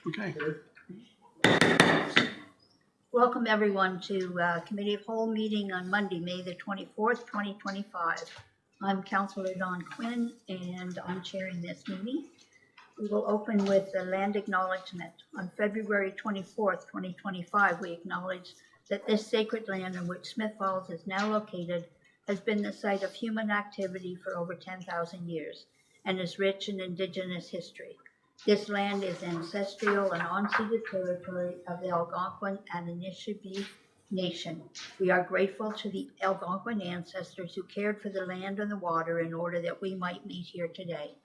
Okay. Welcome everyone to Committee of Whole meeting on Monday, May the 24th, 2025. I'm Councillor Dawn Quinn and I'm chairing this meeting. We will open with the land acknowledgement. On February 24th, 2025, we acknowledge that this sacred land in which Smith Falls is now located has been the site of human activity for over 10,000 years and is rich in Indigenous history. This land is ancestral and unceded territory of the Algonquin and Anishinaabe Nation. We are grateful to the Algonquin ancestors who cared for the land and the water in order that we might meet here today.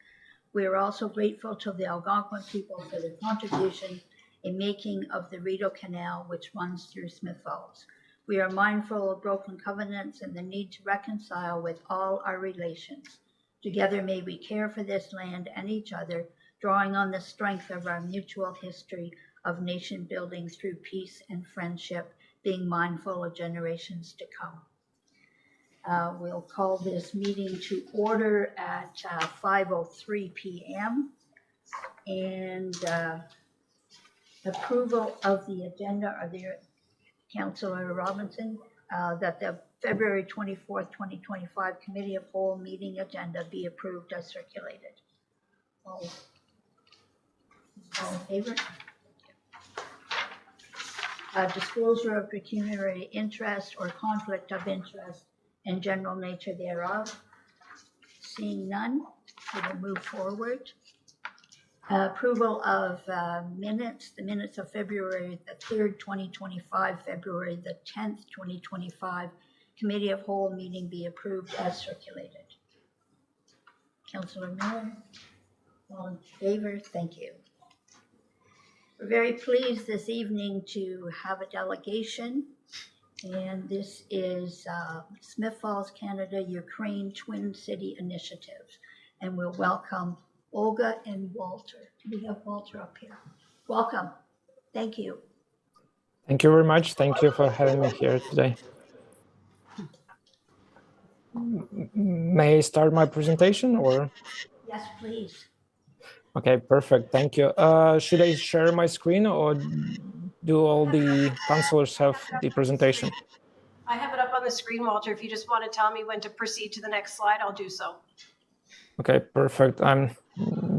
We are also grateful to the Algonquin people for their contribution in making of the Rideau Canal, which runs through Smith Falls. We are mindful of broken covenants and the need to reconcile with all our relations. Together may we care for this land and each other, drawing on the strength of our mutual history of nation building through peace and friendship, being mindful of generations to come. We'll call this meeting to order at 5:03 p.m. and approval of the agenda. Are there, Councillor Robinson, that the February 24th, 2025 Committee of Whole meeting agenda be approved as circulated? All in favor? Disclosure of pecuniary interest or conflict of interest and general nature thereof. Seeing none, we will move forward. Approval of minutes, the minutes of February the 3rd, 2025, February the 10th, 2025, Committee of Whole meeting be approved as circulated. Councillor Miller, all in favor? Thank you. We're very pleased this evening to have a delegation, and this is Smith Falls, Canada, Ukraine Twin City Initiative. And we'll welcome Olga and Walter. Do we have Walter up here? Welcome. Thank you. Thank you very much. Thank you for having me here today. May I start my presentation or? Yes, please. Okay, perfect. Thank you. Should I share my screen or do all the councillors have the presentation? I have it up on the screen, Walter. If you just want to tell me when to proceed to the next slide, I'll do so. Okay, perfect. I'm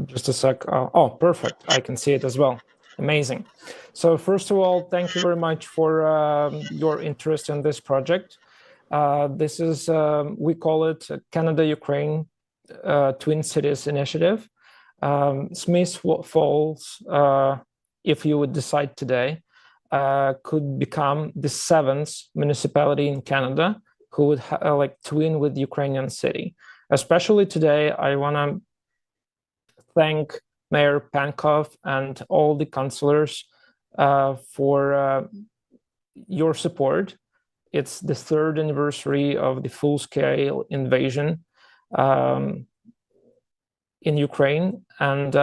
just a sec. Oh, perfect. I can see it as well. Amazing. So first of all, thank you very much for your interest in this project. This is, we call it Canada-Ukraine Twin Cities Initiative. Smith Falls, if you would decide today, could become the 7th municipality in Canada who would like twin with Ukrainian city. Especially today, I want to thank Mayor Pankov and all the councillors for your support. It's the 3rd anniversary of the full-scale invasion in Ukraine, and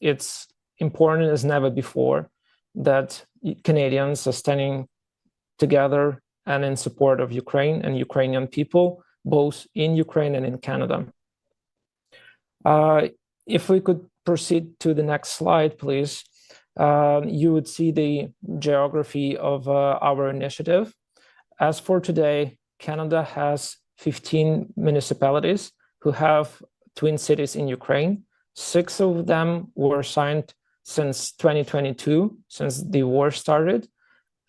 it's important as never before that Canadians are standing together and in support of Ukraine and Ukrainian people, both in Ukraine and in Canada. If we could proceed to the next slide, please, you would see the geography of our initiative. As for today, Canada has 15 municipalities who have twin cities in Ukraine. 6 of them were signed since 2022, since the war started.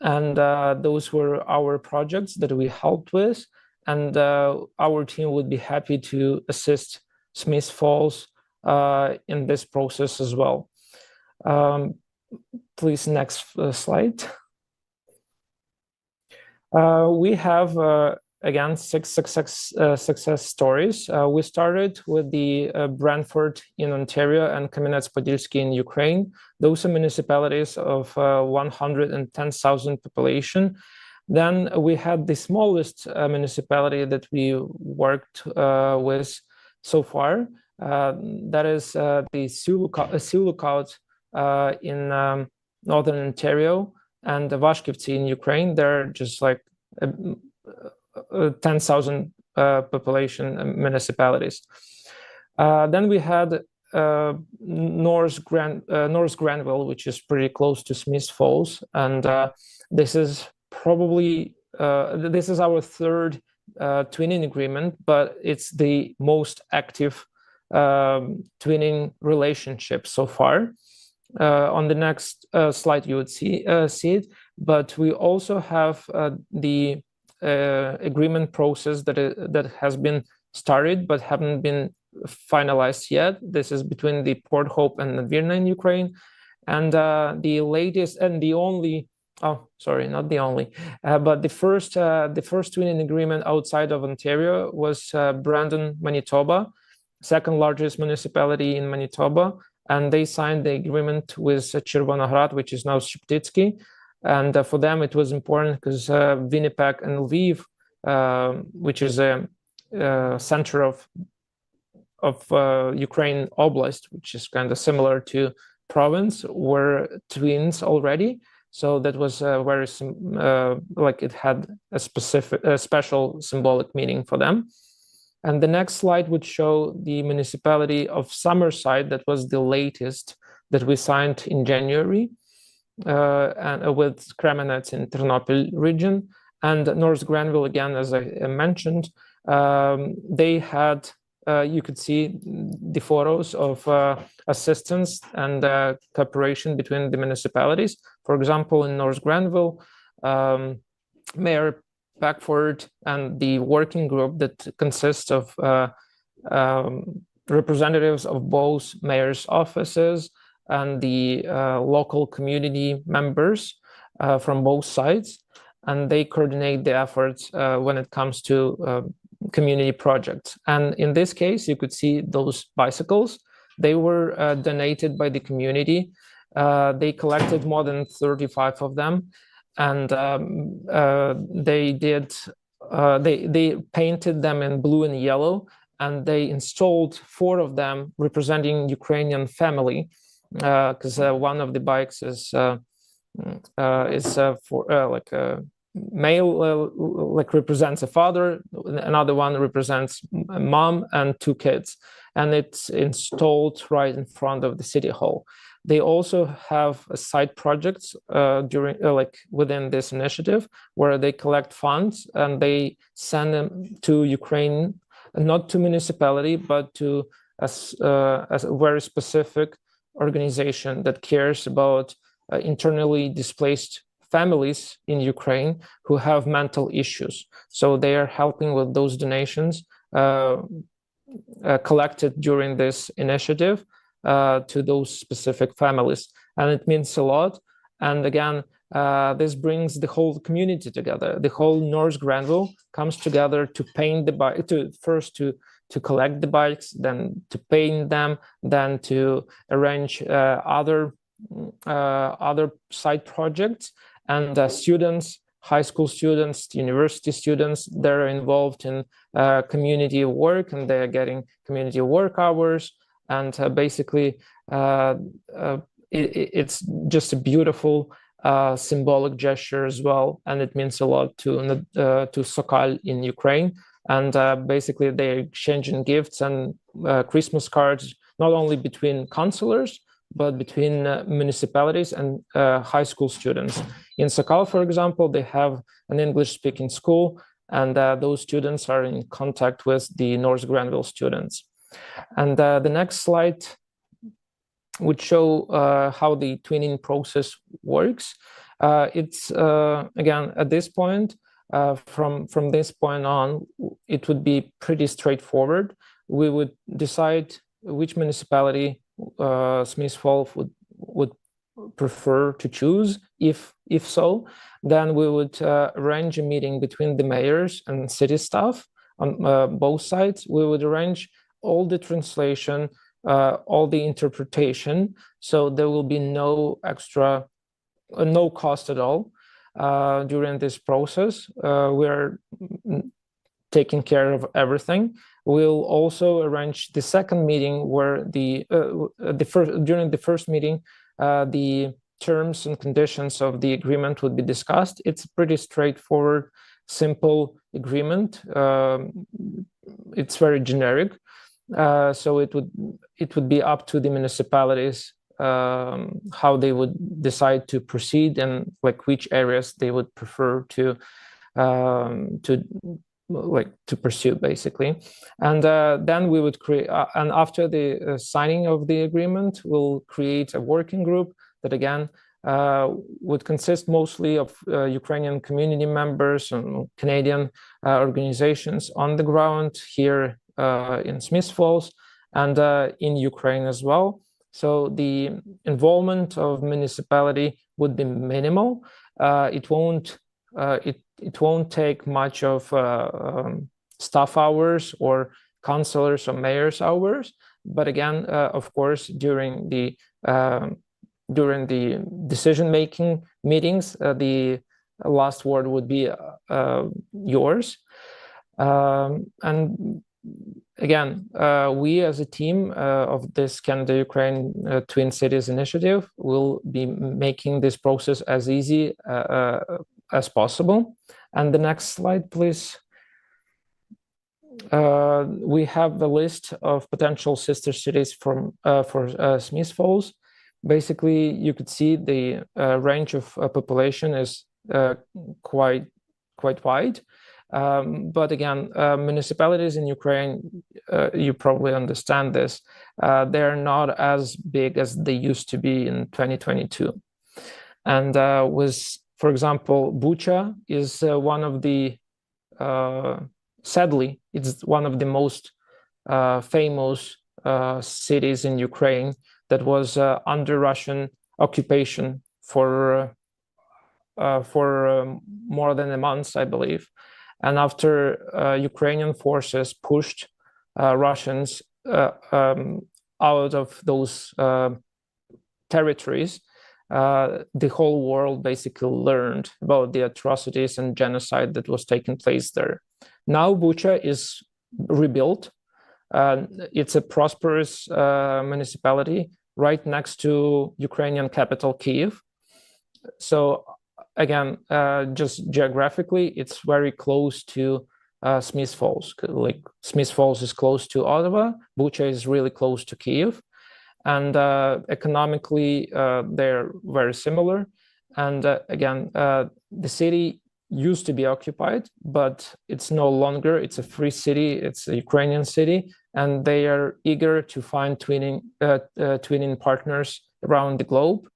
And those were our projects that we helped with. And our team would be happy to assist Smith Falls in this process as well. Please, next slide. We have, again, 6 success stories. We started with the Brantford in Ontario and Kamenets-Podilsky in Ukraine. Those are municipalities of 110,000 population. Then we had the smallest municipality that we worked with so far. That is the Sioux Lookout in Northern Ontario and Vashkivtsi in Ukraine. They're just like 10,000 population municipalities. Then we had North Granville, which is pretty close to Smiths Falls, and this is probably this is our third twinning agreement, but it's the most active twinning relationship so far. On the next slide, you would see it, but we also have the agreement process that has been started but haven't been finalized yet. This is between the Port Hope and Navirna in Ukraine, and the latest and the only. Oh, sorry, not the only, but the first twinning agreement outside of Ontario was Brandon, Manitoba, second largest municipality in Manitoba, and they signed the agreement with Червоноград, which is now Sheptytsky, and for them it was important because Winnipeg and Lviv, which is a center of Ukraine Oblast, which is kind of similar to province, were twins already. So that was very like it had a special symbolic meaning for them. And the next slide would show the municipality of Summerside. That was the latest that we signed in January, and with Kremenets in Ternopil region. And North Granville, again, as I mentioned, they had, you could see the photos of assistance and cooperation between the municipalities. For example, in North Granville, Mayor Beckford and the working group that consists of representatives of both mayor's offices and the local community members from both sides, and they coordinate the efforts when it comes to community projects. And in this case, you could see those bicycles. They were donated by the community. They collected more than 35 of them, and they painted them in blue and yellow, and they installed 4 of them representing Ukrainian family, because one of the bikes is for like a male, like represents a father, another one represents a mom and 2 kids, and it's installed right in front of the city hall. They also have side projects during like within this initiative where they collect funds and they send them to Ukraine, not to municipality, but to a very specific organization that cares about internally displaced families in Ukraine who have mental issues. So they are helping with those donations collected during this initiative to those specific families, and it means a lot. And again, this brings the whole community together. The whole North Granville comes together to paint the bike, to collect the bikes, then to paint them, then to arrange other side projects. And students, high school students, university students, they're involved in community work, and they're getting community work hours. And basically, it's just a beautiful symbolic gesture as well, and it means a lot to Sokal in Ukraine. And basically, they're exchanging gifts and Christmas cards, not only between councillors, but between municipalities and high school students. In Sokal, for example, they have an English-speaking school, and those students are in contact with the North Granville students. And the next slide would show how the twinning process works. It's again, at this point, from this point on, it would be pretty straightforward. We would decide which municipality Smiths Falls would prefer to choose. If so, then we would arrange a meeting between the mayors and city staff on both sides. We would arrange all the translation, all the interpretation, so there will be no extra, no cost at all during this process. We're taking care of everything. We'll also arrange the second meeting where during the first meeting, the terms and conditions of the agreement would be discussed. It's a pretty straightforward, simple agreement. It's very generic. So it would be up to the municipalities how they would decide to proceed and like which areas they would prefer to pursue, basically. And then we would create, and after the signing of the agreement, we'll create a working group that again would consist mostly of Ukrainian community members and Canadian organizations on the ground here in Smiths Falls and in Ukraine as well. So the involvement of municipality would be minimal. It won't take much of staff hours or councillors or mayor's hours, but again, of course, during the decision-making meetings, the last word would be yours. And again, we as a team of this Canada-Ukraine Twin Cities initiative will be making this process as easy as possible. And the next slide, please. We have a list of potential sister cities for Smiths Falls. Basically, you could see the range of population is quite wide. But again, municipalities in Ukraine, you probably understand this, they're not as big as they used to be in 2022. And for example, Bucha is one of the, sadly, it's one of the most famous cities in Ukraine that was under Russian occupation for more than a month, I believe. And after Ukrainian forces pushed Russians out of those territories, the whole world basically learned about the atrocities and genocide that was taking place there. Now Bucha is rebuilt. It's a prosperous municipality right next to Ukrainian capital Kyiv. So again, just geographically, it's very close to Smiths Falls. Like Smiths Falls is close to Ottawa, Bucha is really close to Kyiv, and economically they're very similar. And again, the city used to be occupied, but it's no longer. It's a free city. It's a Ukrainian city, and they are eager to find twinning partners around the globe.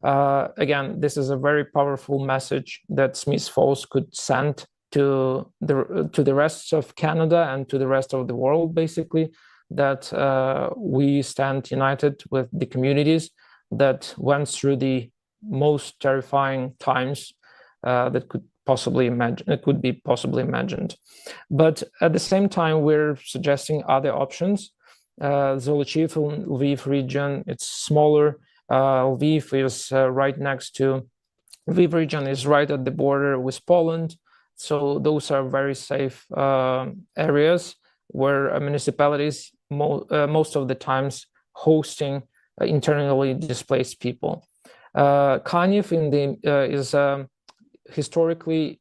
Again, this is a very powerful message that Smiths Falls could send to the rest of Canada and to the rest of the world, basically, that we stand united with the communities that went through the most terrifying times that could be possibly imagined. But at the same time, we're suggesting other options. Zolochiv and Lviv region, it's smaller. Lviv is right next to, Lviv region is right at the border with Poland. So those are very safe areas where municipalities most of the times hosting internally displaced people. Kaniv is historically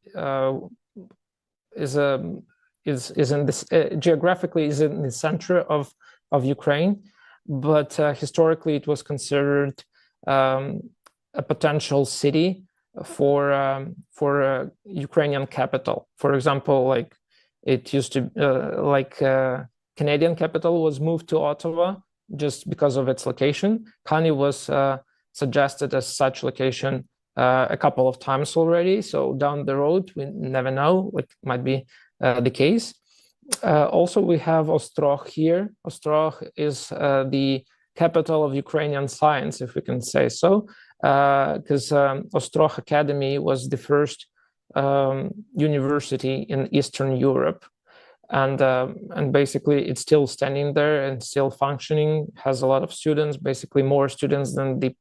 is in this geographically is in the center of Ukraine, but historically it was considered a potential city for a Ukrainian capital. For example, like it used to Canadian capital was moved to Ottawa just because of its location. Kaniv was suggested as such location a couple of times already. So down the road, we never know what might be the case. Also, we have Ostrog here. Ostrog is the capital of Ukrainian science, if we can say so, because Ostrog Academy was the first university in Eastern Europe. And basically it's still standing there and still functioning, has a lot of students, basically more students than the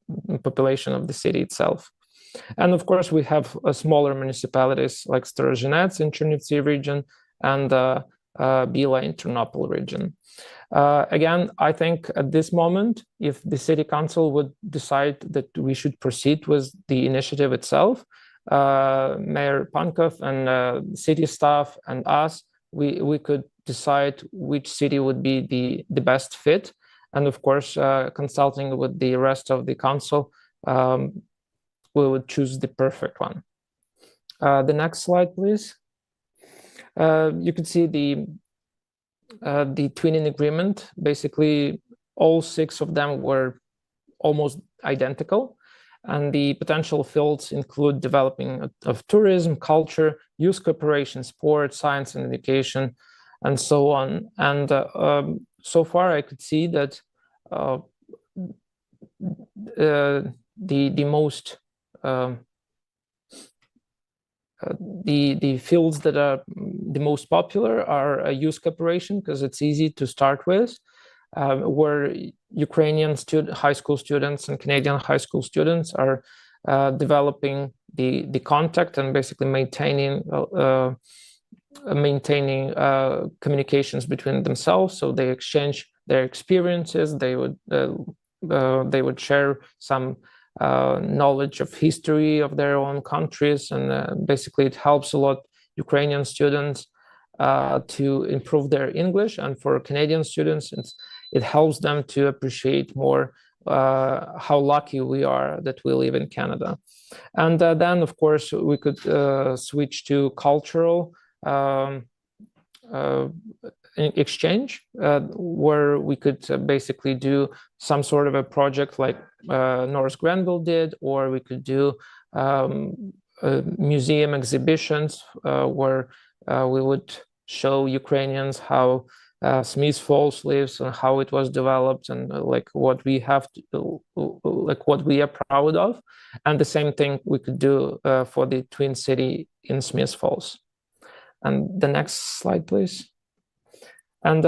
population of the city itself. And of course, we have smaller municipalities like Starozhenets in Chernivtsi region and Bila in Ternopil region. Again, I think at this moment, if the city council would decide that we should proceed with the initiative itself, Mayor Pankov and city staff and us, we could decide which city would be the best fit. And of course, consulting with the rest of the council, we would choose the perfect one. The next slide, please. You can see the twinning agreement. Basically, all 6 of them were almost identical. And the potential fields include developing of tourism, culture, youth cooperation, sport, science and education, and so on. And so far, I could see that the most the fields that are the most popular are youth cooperation, because it's easy to start with, where Ukrainian high school students and Canadian high school students are developing the contact and basically maintaining communications between themselves. So they exchange their experiences. They would share some knowledge of history of their own countries, and basically it helps a lot Ukrainian students to improve their English, and for Canadian students it helps them to appreciate more how lucky we are that we live in Canada. And then of course we could switch to cultural exchange, where we could basically do some sort of a project like North Grenville did, or we could do museum exhibitions where we would show Ukrainians how Smith Falls lives and how it was developed, and like what we have to, like what we are proud of. And the same thing we could do for the Twin City in Smith Falls. And the next slide, please. And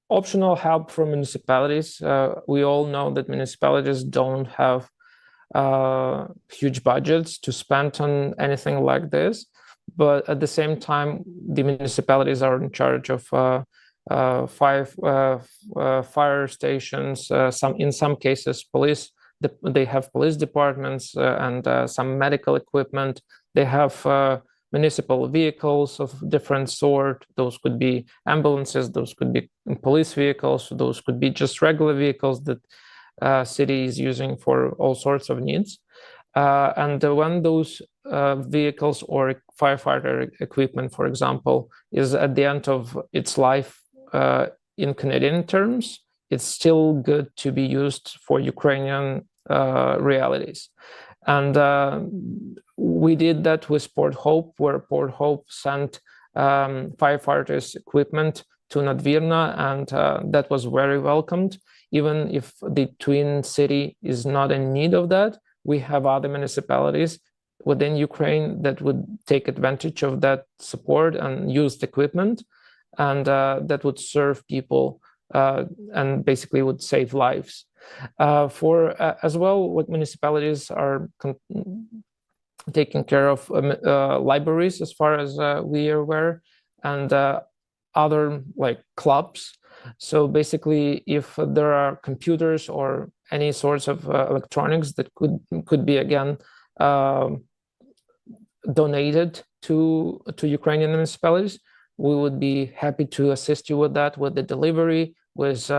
optional help from municipalities. We all know that municipalities don't have huge budgets to spend on anything like this, but at the same time, the municipalities are in charge of 5 fire stations. In some cases, police. They have police departments and some medical equipment. They have municipal vehicles of different sort. Those could be ambulances, those could be police vehicles, those could be just regular vehicles that city is using for all sorts of needs. And when those vehicles or firefighter equipment, for example, is at the end of its life in Canadian terms, it's still good to be used for Ukrainian realities. And we did that with Port Hope, where Port Hope sent firefighters equipment to Nadvirna, and that was very welcomed. Even if the Twin City is not in need of that, we have other municipalities within Ukraine that would take advantage of that support and use the equipment, and that would serve people and basically would save lives. As well, what municipalities are taking care of libraries, as far as we are aware, and other like clubs. So basically, if there are computers or any sorts of electronics that could be again donated to Ukrainian municipalities, we would be happy to assist you with that, with the delivery, with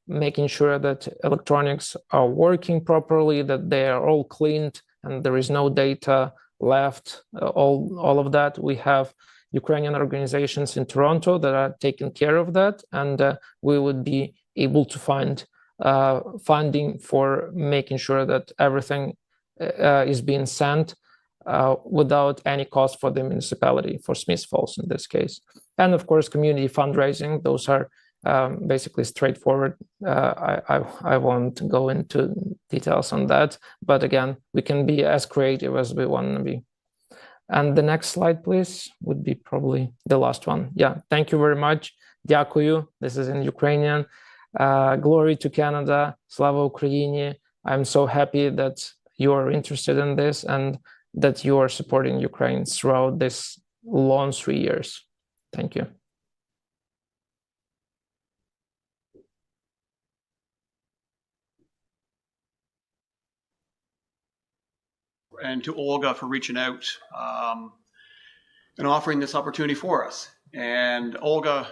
making sure that electronics are working properly, that they are all cleaned and there is no data left, all of that. We have Ukrainian organizations in Toronto that are taking care of that, and we would be able to find funding for making sure that everything is being sent without any cost for the municipality, for Smith Falls in this case. And of course, community fundraising, those are basically straightforward. I won't go into details on that, but again, we can be as creative as we want to be. And the next slide, please, would be probably the last one. Yeah, thank you very much. Дякую. This is in Ukrainian. Glory to Canada. Slava Ukraini. I'm so happy that you are interested in this and that you are supporting Ukraine throughout this long 3 years. Thank you. And to Olga for reaching out and offering this opportunity for us. And Olga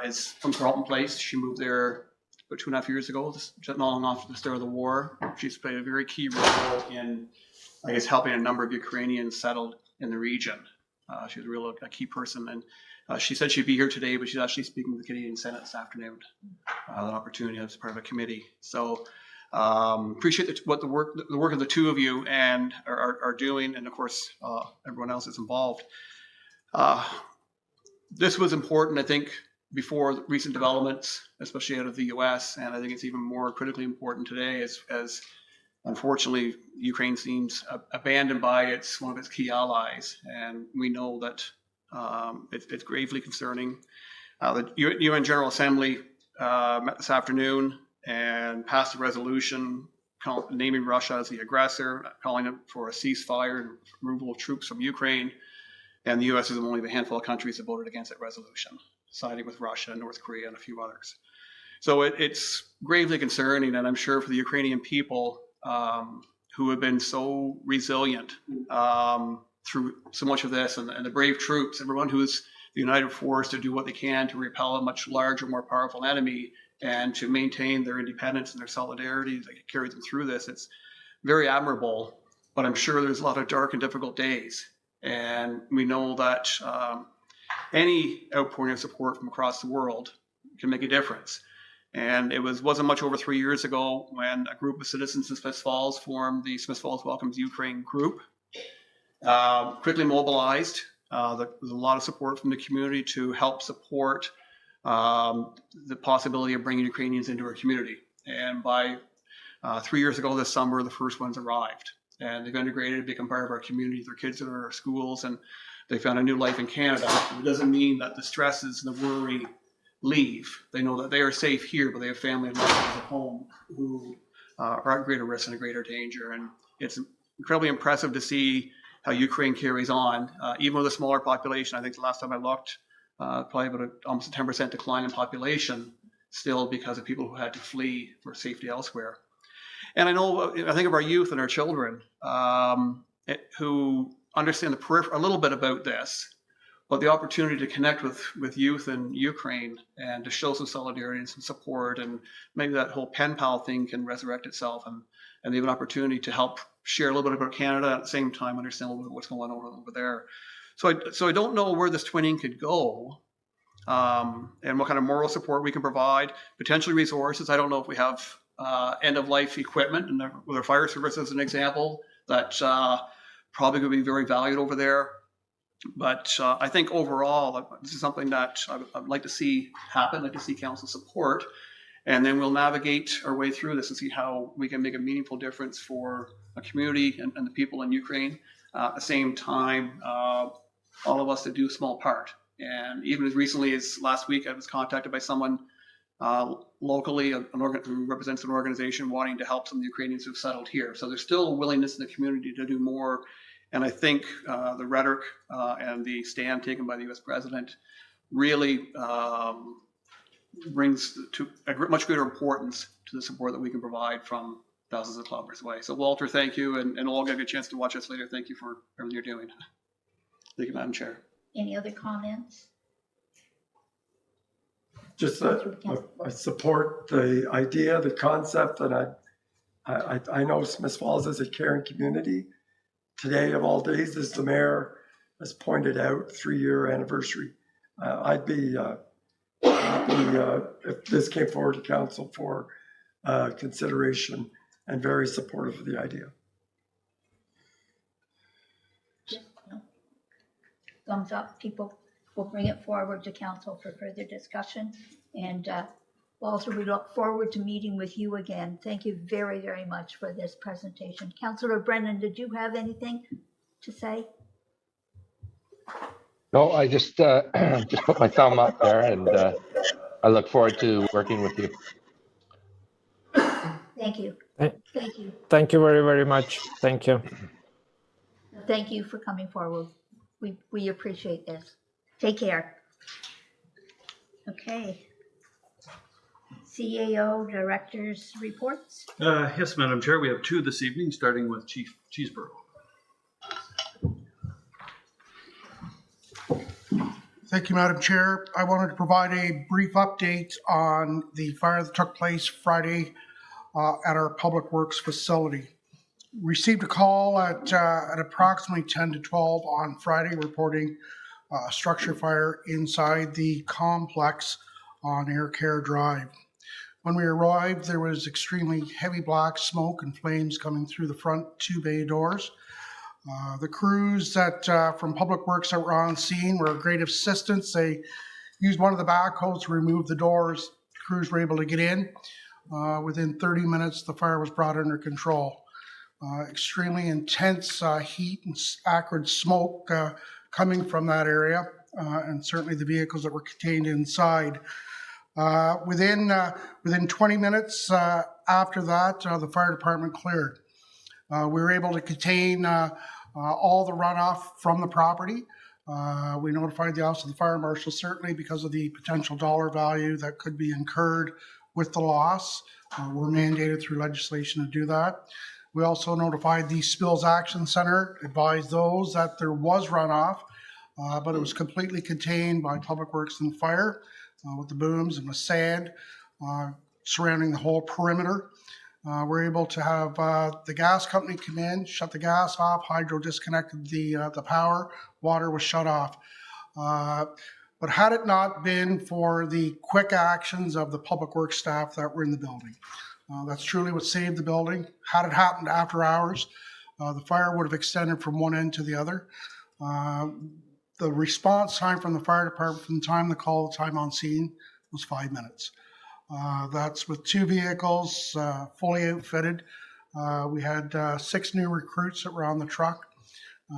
is from Carleton Place. She moved there about 2.5 years ago, just not long after the start of the war. She's played a very key role in, I guess, helping a number of Ukrainians settled in the region. She's a key person, and she said she'd be here today, but she's actually speaking to the Canadian Senate this afternoon. That opportunity as part of a committee. So appreciate what the work of the two of you and are doing, and of course everyone else is involved. This was important, I think, before recent developments, especially out of the U.S., and I think it's even more critically important today as unfortunately Ukraine seems abandoned by one of its key allies, and we know that it's gravely concerning. The UN General Assembly met this afternoon and passed a resolution naming Russia as the aggressor, calling for a ceasefire and removal of troops from Ukraine. And the U.S. is only a handful of countries that voted against that resolution, siding with Russia, North Korea, and a few others. So it's gravely concerning, and I'm sure for the Ukrainian people who have been so resilient through so much of this, and the brave troops, everyone who is the united force to do what they can to repel a much larger, more powerful enemy, and to maintain their independence and their solidarity that carry them through this. It's very admirable, but I'm sure there's a lot of dark and difficult days. And we know that any outpouring of support from across the world can make a difference. And it wasn't much over 3 years ago when a group of citizens in Smiths Falls formed the Smiths Falls Welcomes Ukraine group, quickly mobilized. There was a lot of support from the community to help support the possibility of bringing Ukrainians into our community. And by 3 years ago this summer, the first ones arrived. And they've integrated, become part of our community. Their kids are in our schools, and they found a new life in Canada. It doesn't mean that the stresses and the worry leave. They know that they are safe here, but they have family and loved ones at home who are at greater risk and a greater danger. And it's incredibly impressive to see how Ukraine carries on, even with a smaller population. I think the last time I looked, probably about almost a 10% decline in population, still because of people who had to flee for safety elsewhere. And I think of our youth and our children who understand a little bit about this, but the opportunity to connect with youth in Ukraine and to show some solidarity and some support, and maybe that whole pen pal thing can resurrect itself, and they have an opportunity to help share a little bit about Canada at the same time, understand a little bit what's going on over there. So I don't know where this twinning could go, and what kind of moral support we can provide, potentially resources. I don't know if we have end-of-life equipment, and with our fire service as an example, that probably could be very valued over there. But I think overall, this is something that I'd like to see happen, like to see council support, and then we'll navigate our way through this and see how we can make a meaningful difference for a community and the people in Ukraine. At the same time, all of us to do a small part. And even as recently as last week, I was contacted by someone locally who represents an organization wanting to help some of the Ukrainians who've settled here. So there's still a willingness in the community to do more. And I think the rhetoric and the stand taken by the U.S. president really brings to a much greater importance to the support that we can provide from thousands of kilometers away. So Walter, thank you. And Olga, get a chance to watch us later. Thank you for everything you're doing. Thank you, Madam Chair. Any other comments? Just I support the idea, the concept, and I know Smiths Falls is a caring community. Today of all days, as the mayor has pointed out, 3-year anniversary. I'd be happy if this came forward to council for consideration, and very supportive of the idea. No. Thumbs up. People will bring it forward to council for further discussion. And Walter, we look forward to meeting with you again. Thank you very, very much for this presentation. Councillor Brennan, did you have anything to say? No, I just put my thumb up there, and I look forward to working with you. Thank you. Thank you. Thank you very, very much. Thank you. Thank you for coming forward. We appreciate this. Take care. Okay. CAO Director's reports. Yes, Madam Chair, we have 2 this evening, starting with Chief Cheeseborough. Thank you, Madam Chair. I wanted to provide a brief update on the fire that took place Friday at our Public Works facility. Received a call at approximately 10 to 12 on Friday reporting a structure fire inside the complex on Air Care Drive. When we arrived, there was extremely heavy black smoke and flames coming through the front 2 bay doors. The crews from Public Works that were on scene were a great assistance. They used one of the backhoes to remove the doors. Crews were able to get in. Within 30 minutes, the fire was brought under control. Extremely intense heat and acrid smoke coming from that area, and certainly the vehicles that were contained inside. Within 20 minutes after that, the fire department cleared. We were able to contain all the runoff from the property. We notified the Office of the Fire Marshal, certainly because of the potential dollar value that could be incurred with the loss. We're mandated through legislation to do that. We also notified the Spills Action Center, advised those that there was runoff, but it was completely contained by Public Works and Fire with the booms and the sand surrounding the whole perimeter. We're able to have the gas company come in, shut the gas off, hydro disconnected the power, water was shut off. But had it not been for the quick actions of the Public Works staff that were in the building, that's truly what saved the building. Had it happened after hours, the fire would have extended from one end to the other. The response time from the fire department from the time the call, the time on scene, was 5 minutes. That's with 2 vehicles, fully outfitted. We had 6 new recruits that were on the truck.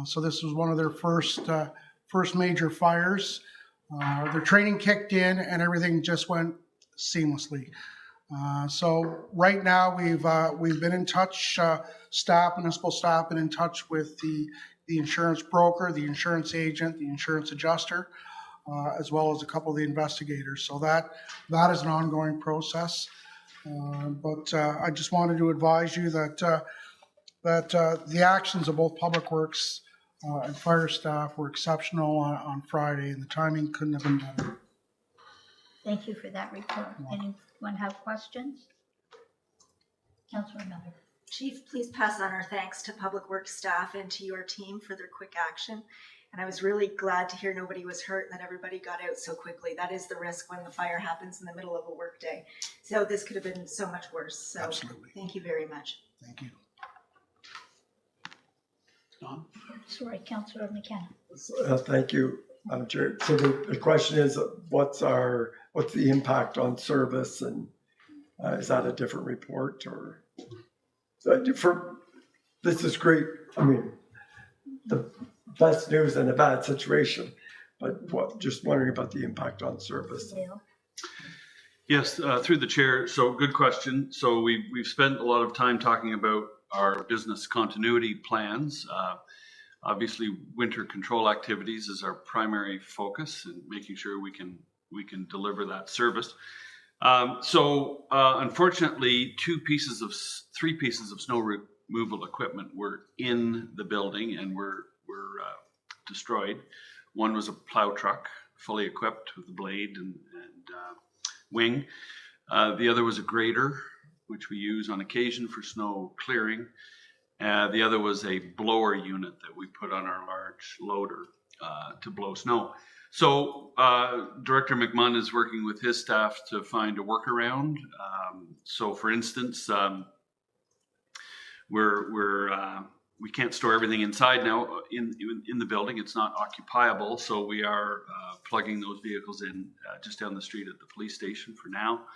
So this was one of their first major fires. Their training kicked in and everything just went seamlessly. So right now we've been in touch, municipal staff been in touch with the insurance broker, the insurance agent, the insurance adjuster, as well as a couple of the investigators. So that is an ongoing process. But I just wanted to advise you that the actions of both Public Works and fire staff were exceptional on Friday, and the timing couldn't have been better. Thank you for that report. Anyone have questions? Councilor Miller. Chief, please pass on our thanks to Public Works staff and to your team for their quick action. And I was really glad to hear nobody was hurt and that everybody got out so quickly. That is the risk when the fire happens in the middle of a workday. So this could have been so much worse. So Absolutely. Thank you very much. Thank you. Don? Sorry, Councilor McKenna. Thank you, Madam Chair. So the question is, what's the impact on service, and is that a different report, or? This is great. I mean, the best news in a bad situation, but just wondering about the impact on service. Dale. Yes, through the chair. So good question. So we've spent a lot of time talking about our business continuity plans. Obviously, winter control activities is our primary focus, and making sure we can deliver that service. Unfortunately, 3 pieces of snow removal equipment were in the building and were destroyed. One was a plow truck, fully equipped with a blade and wing. The other was a grader, which we use on occasion for snow clearing. The other was a blower unit that we put on our large loader to blow snow. So Director McMunn is working with his staff to find a workaround. So for instance, we can't store everything inside now in the building. It's not occupiable. So we are plugging those vehicles in just down the street at the police station for now.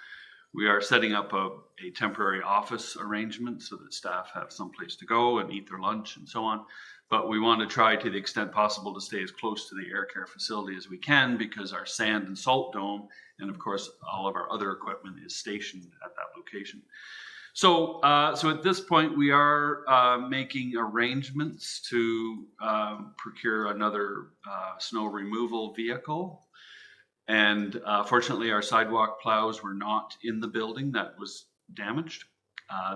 We are setting up a temporary office arrangement so that staff have someplace to go and eat their lunch and so on. But we want to try to the extent possible to stay as close to the air care facility as we can, because our sand and salt dome and of course all of our other equipment is stationed at that location. So at this point we are making arrangements to procure another snow removal vehicle. And fortunately our sidewalk plows were not in the building that was damaged.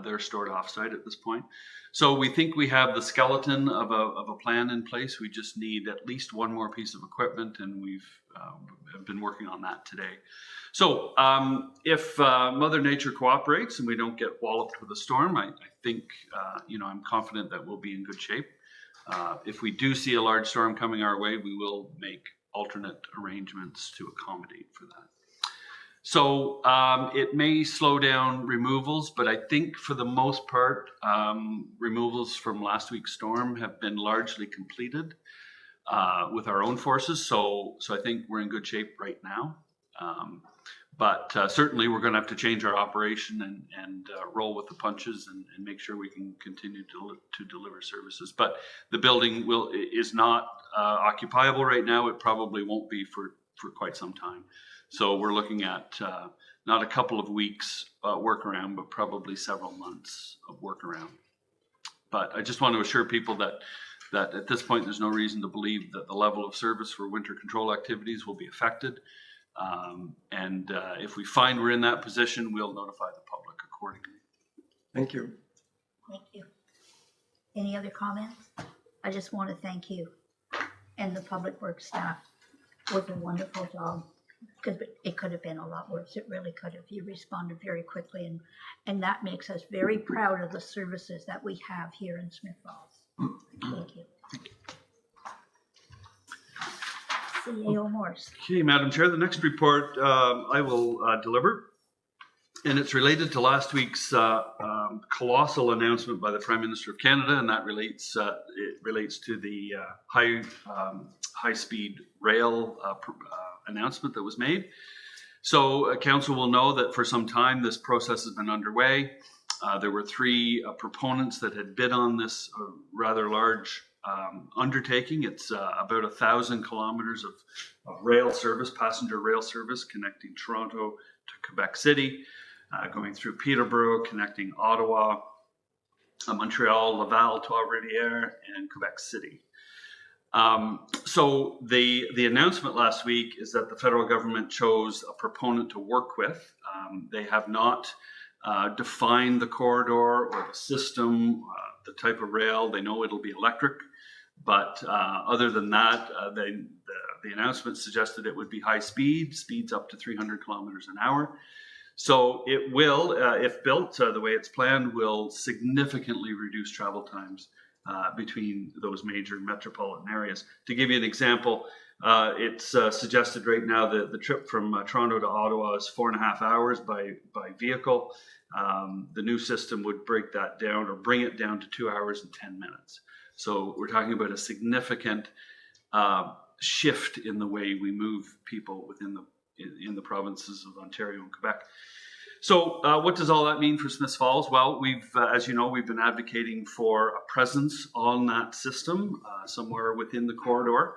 They're stored offsite at this point. So we think we have the skeleton of a plan in place. We just need at least one more piece of equipment, and we've been working on that today. So if Mother Nature cooperates and we don't get walloped with a storm, I think, I'm confident that we'll be in good shape. If we do see a large storm coming our way, we will make alternate arrangements to accommodate for that. So it may slow down removals, but I think for the most part, removals from last week's storm have been largely completed with our own forces. So I think we're in good shape right now. But certainly we're going to have to change our operation and roll with the punches and make sure we can continue to deliver services. But the building is not occupiable right now. It probably won't be for quite some time. So we're looking at not a couple of weeks workaround, but probably several months of workaround. But I just want to assure people that at this point, there's no reason to believe that the level of service for winter control activities will be affected. And if we find we're in that position, we'll notify the public accordingly. Thank you. Thank you. Any other comments? I just want to thank you and the Public Works staff. It was a wonderful job, because it could have been a lot worse. It really could have. You responded very quickly, and that makes us very proud of the services that we have here in Smith Falls. Thank you. CAO Morse. Okay, Madam Chair, the next report I will deliver, and it's related to last week's colossal announcement by the Prime Minister of Canada, and that relates to the high-speed rail announcement that was made. So Council will know that for some time this process has been underway. There were three proponents that had bid on this rather large undertaking. It's about 1,000 kilometers of rail service, passenger rail service, connecting Toronto to Quebec City, going through Peterborough, connecting Ottawa, Montreal, Laval, Trois-Rivières, and Quebec City. So the announcement last week is that the federal government chose a proponent to work with. They have not defined the corridor or the system, the type of rail. They know it'll be electric, but other than that, the announcement suggested it would be high speeds up to 300 kilometers an hour. So it will, if built the way it's planned, will significantly reduce travel times between those major metropolitan areas. To give you an example, it's suggested right now that the trip from Toronto to Ottawa is 4.5 hours by vehicle. The new system would break that down or bring it down to 2 hours and 10 minutes. So we're talking about a significant shift in the way we move people in the provinces of Ontario and Quebec. So what does all that mean for Smiths Falls? Well, as you know, we've been advocating for a presence on that system somewhere within the corridor.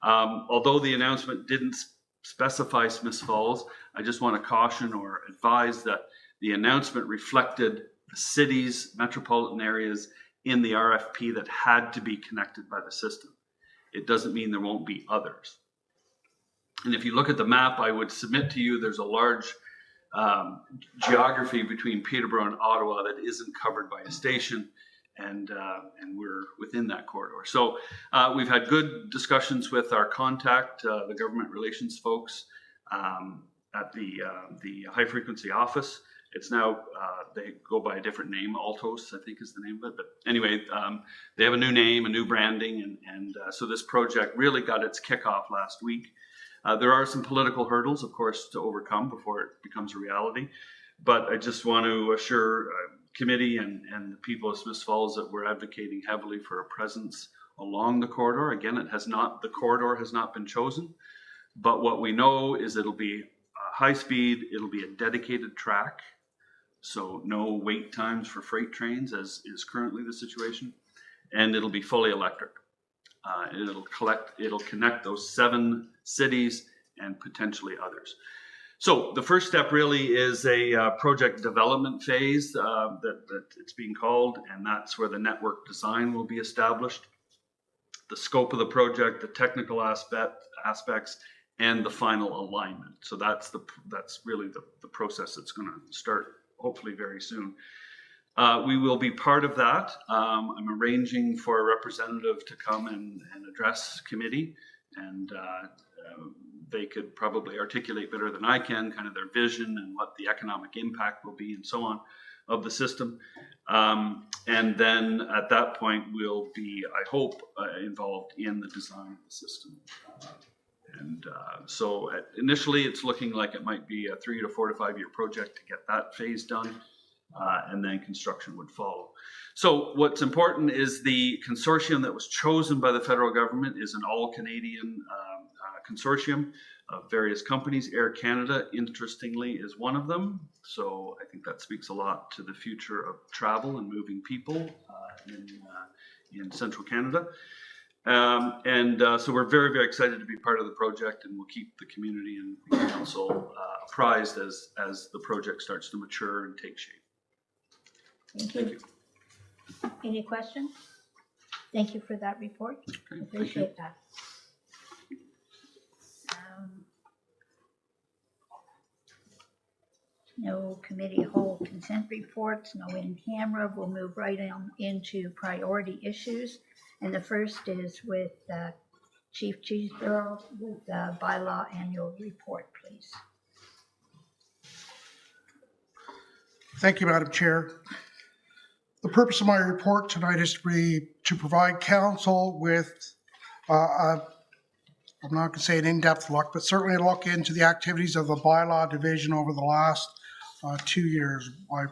Although the announcement didn't specify Smiths Falls, I just want to caution or advise that the announcement reflected the cities, metropolitan areas in the RFP that had to be connected by the system. It doesn't mean there won't be others. And if you look at the map, I would submit to you there's a large geography between Peterborough and Ottawa that isn't covered by a station, and we're within that corridor. So we've had good discussions with our contact, the government relations folks at the high frequency office. It's now, they go by a different name, Altos, I think is the name of it. But anyway, they have a new name, a new branding, and so this project really got its kickoff last week. There are some political hurdles, of course, to overcome before it becomes a reality. But I just want to assure committee and the people of Smiths Falls that we're advocating heavily for a presence along the corridor. Again, the corridor has not been chosen, but what we know is it'll be high speed, it'll be a dedicated track, so no wait times for freight trains as is currently the situation, and it'll be fully electric. It'll connect those 7 cities and potentially others. So the first step really is a project development phase that it's being called, and that's where the network design will be established, the scope of the project, the technical aspects, and the final alignment. So that's really the process that's going to start hopefully very soon. We will be part of that. I'm arranging for a representative to come and address committee, and they could probably articulate better than I can kind of their vision and what the economic impact will be and so on of the system. And then at that point, we'll be, I hope, involved in the design of the system. So initially, it's looking like it might be a 3 to 4 to 5 year project to get that phase done, and then construction would follow. So what's important is the consortium that was chosen by the federal government is an all-Canadian consortium of various companies. Air Canada, interestingly, is one of them. So I think that speaks a lot to the future of travel and moving people in central Canada. So we're very, very excited to be part of the project, and we'll keep the community and the council apprised as the project starts to mature and take shape. Thank you. Any questions? Thank you for that report. Okay, Appreciate that. No committee whole consent reports, no in camera. We'll move right on into priority issues. And the first is with Chief Cheeseborough with the bylaw annual report, please. Thank you, Madam Chair. The purpose of my report tonight is to provide council with, I'm not going to say an in-depth look, but certainly a look into the activities of the bylaw division over the last 2 years.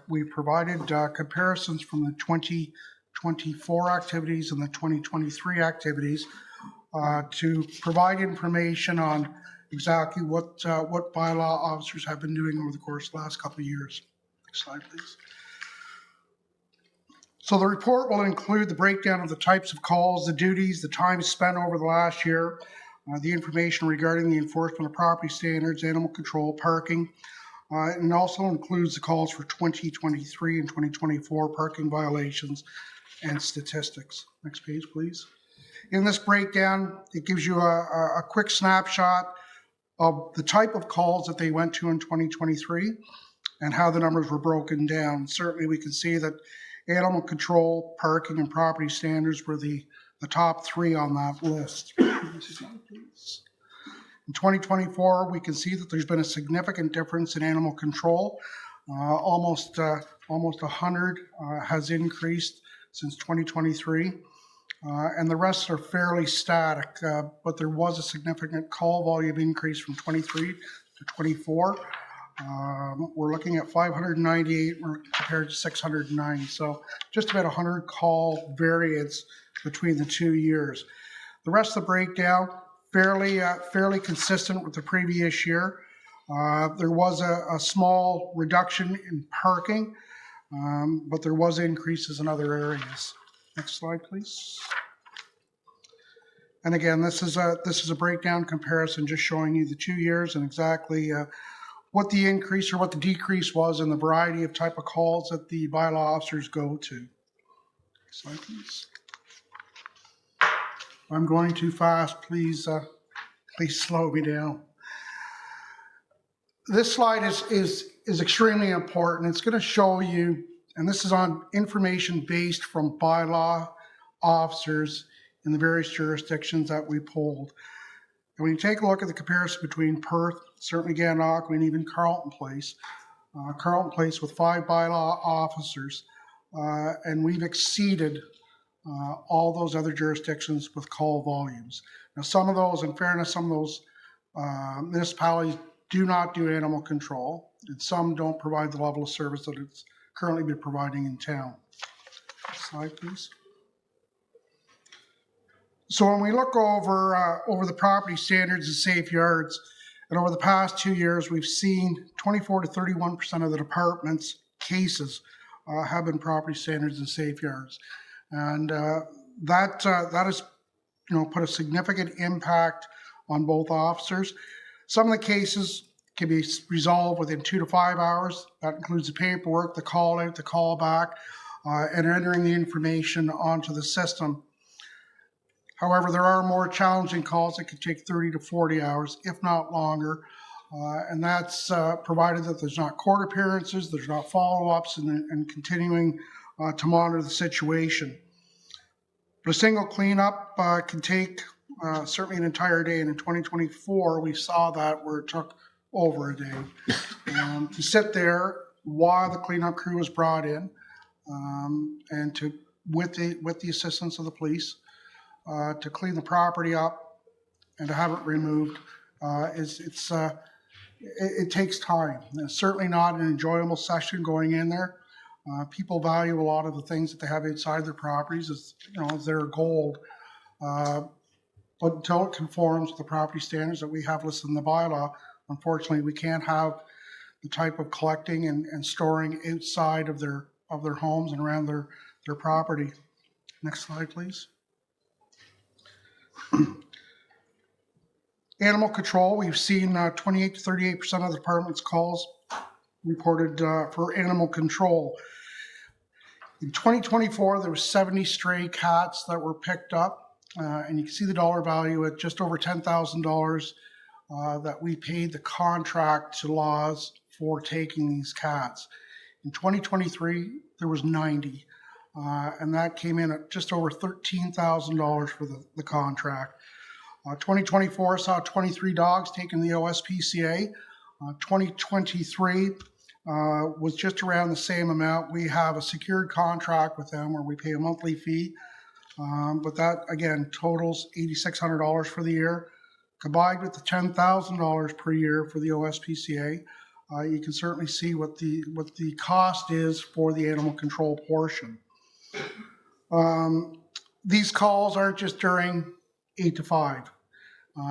We provided comparisons from the 2024 activities and the 2023 activities to provide information on exactly what bylaw officers have been doing over the course of the last couple of years. Next slide, please. So the report will include the breakdown of the types of calls, the duties, the time spent over the last year, the information regarding the enforcement of property standards, animal control, parking, and also includes the calls for 2023 and 2024 parking violations and statistics. Next page, please. In this breakdown, it gives you a quick snapshot of the type of calls that they went to in 2023 and how the numbers were broken down. Certainly we can see that animal control, parking, and property standards were the top 3 on that list. In 2024, we can see that there's been a significant difference in animal control. Almost 100 has increased since 2023, and the rest are fairly static, but there was a significant call volume increase from 23 to 24. We're looking at 598 compared to 609, so just about 100 call variance between the 2 years. The rest of the breakdown fairly consistent with the previous year. There was a small reduction in parking, but there was increases in other areas. Next slide, please. And again, this is a breakdown comparison, just showing you the 2 years and exactly what the increase or what the decrease was in the variety of type of calls that the bylaw officers go to. Next slide, please. If I'm going too fast, please slow me down. This slide is extremely important. It's going to show you, and this is on information based from bylaw officers in the various jurisdictions that we polled. And when you take a look at the comparison between Perth, certainly Gananoque, and even Carleton Place with 5 bylaw officers, and we've exceeded all those other jurisdictions with call volumes. Now, some of those, in fairness, some of those municipalities do not do animal control, and some don't provide the level of service that it's currently been providing in town. Next slide, please. So when we look over the property standards and safe yards, and over the past 2 years, we've seen 24 to 31% of the department's cases have been property standards and safe yards. And that has put a significant impact on both officers. Some of the cases can be resolved within 2 to 5 hours. That includes the paperwork, the call out, the call back, and entering the information onto the system. However, there are more challenging calls that could take 30 to 40 hours, if not longer. And that's provided that there's not court appearances, there's not follow-ups, and continuing to monitor the situation. But a single cleanup can take certainly an entire day, and in 2024 we saw that where it took over a day to sit there while the cleanup crew was brought in, and to with the assistance of the police to clean the property up and to have it removed. It takes time. It's certainly not an enjoyable session going in there. People value a lot of the things that they have inside their properties as, as their gold. But until it conforms to the property standards that we have listed in the bylaw, unfortunately, we can't have the type of collecting and storing outside of their homes and around their property. Next slide, please. Animal control, we've seen 28 to 38% of the department's calls reported for animal control. In 2024, there was 70 stray cats that were picked up, and you can see the dollar value at just over $10,000 that we paid the contract to Laws for taking these cats. In 2023, there was 90, and that came in at just over $13,000 for the contract. 2024 saw 23 dogs taken to the OSPCA. 2023 was just around the same amount. We have a secured contract with them where we pay a monthly fee, but that again totals $8,600 for the year. Combined with the $10,000 per year for the OSPCA, you can certainly see what the cost is for the animal control portion. These calls aren't just during 8 to 5.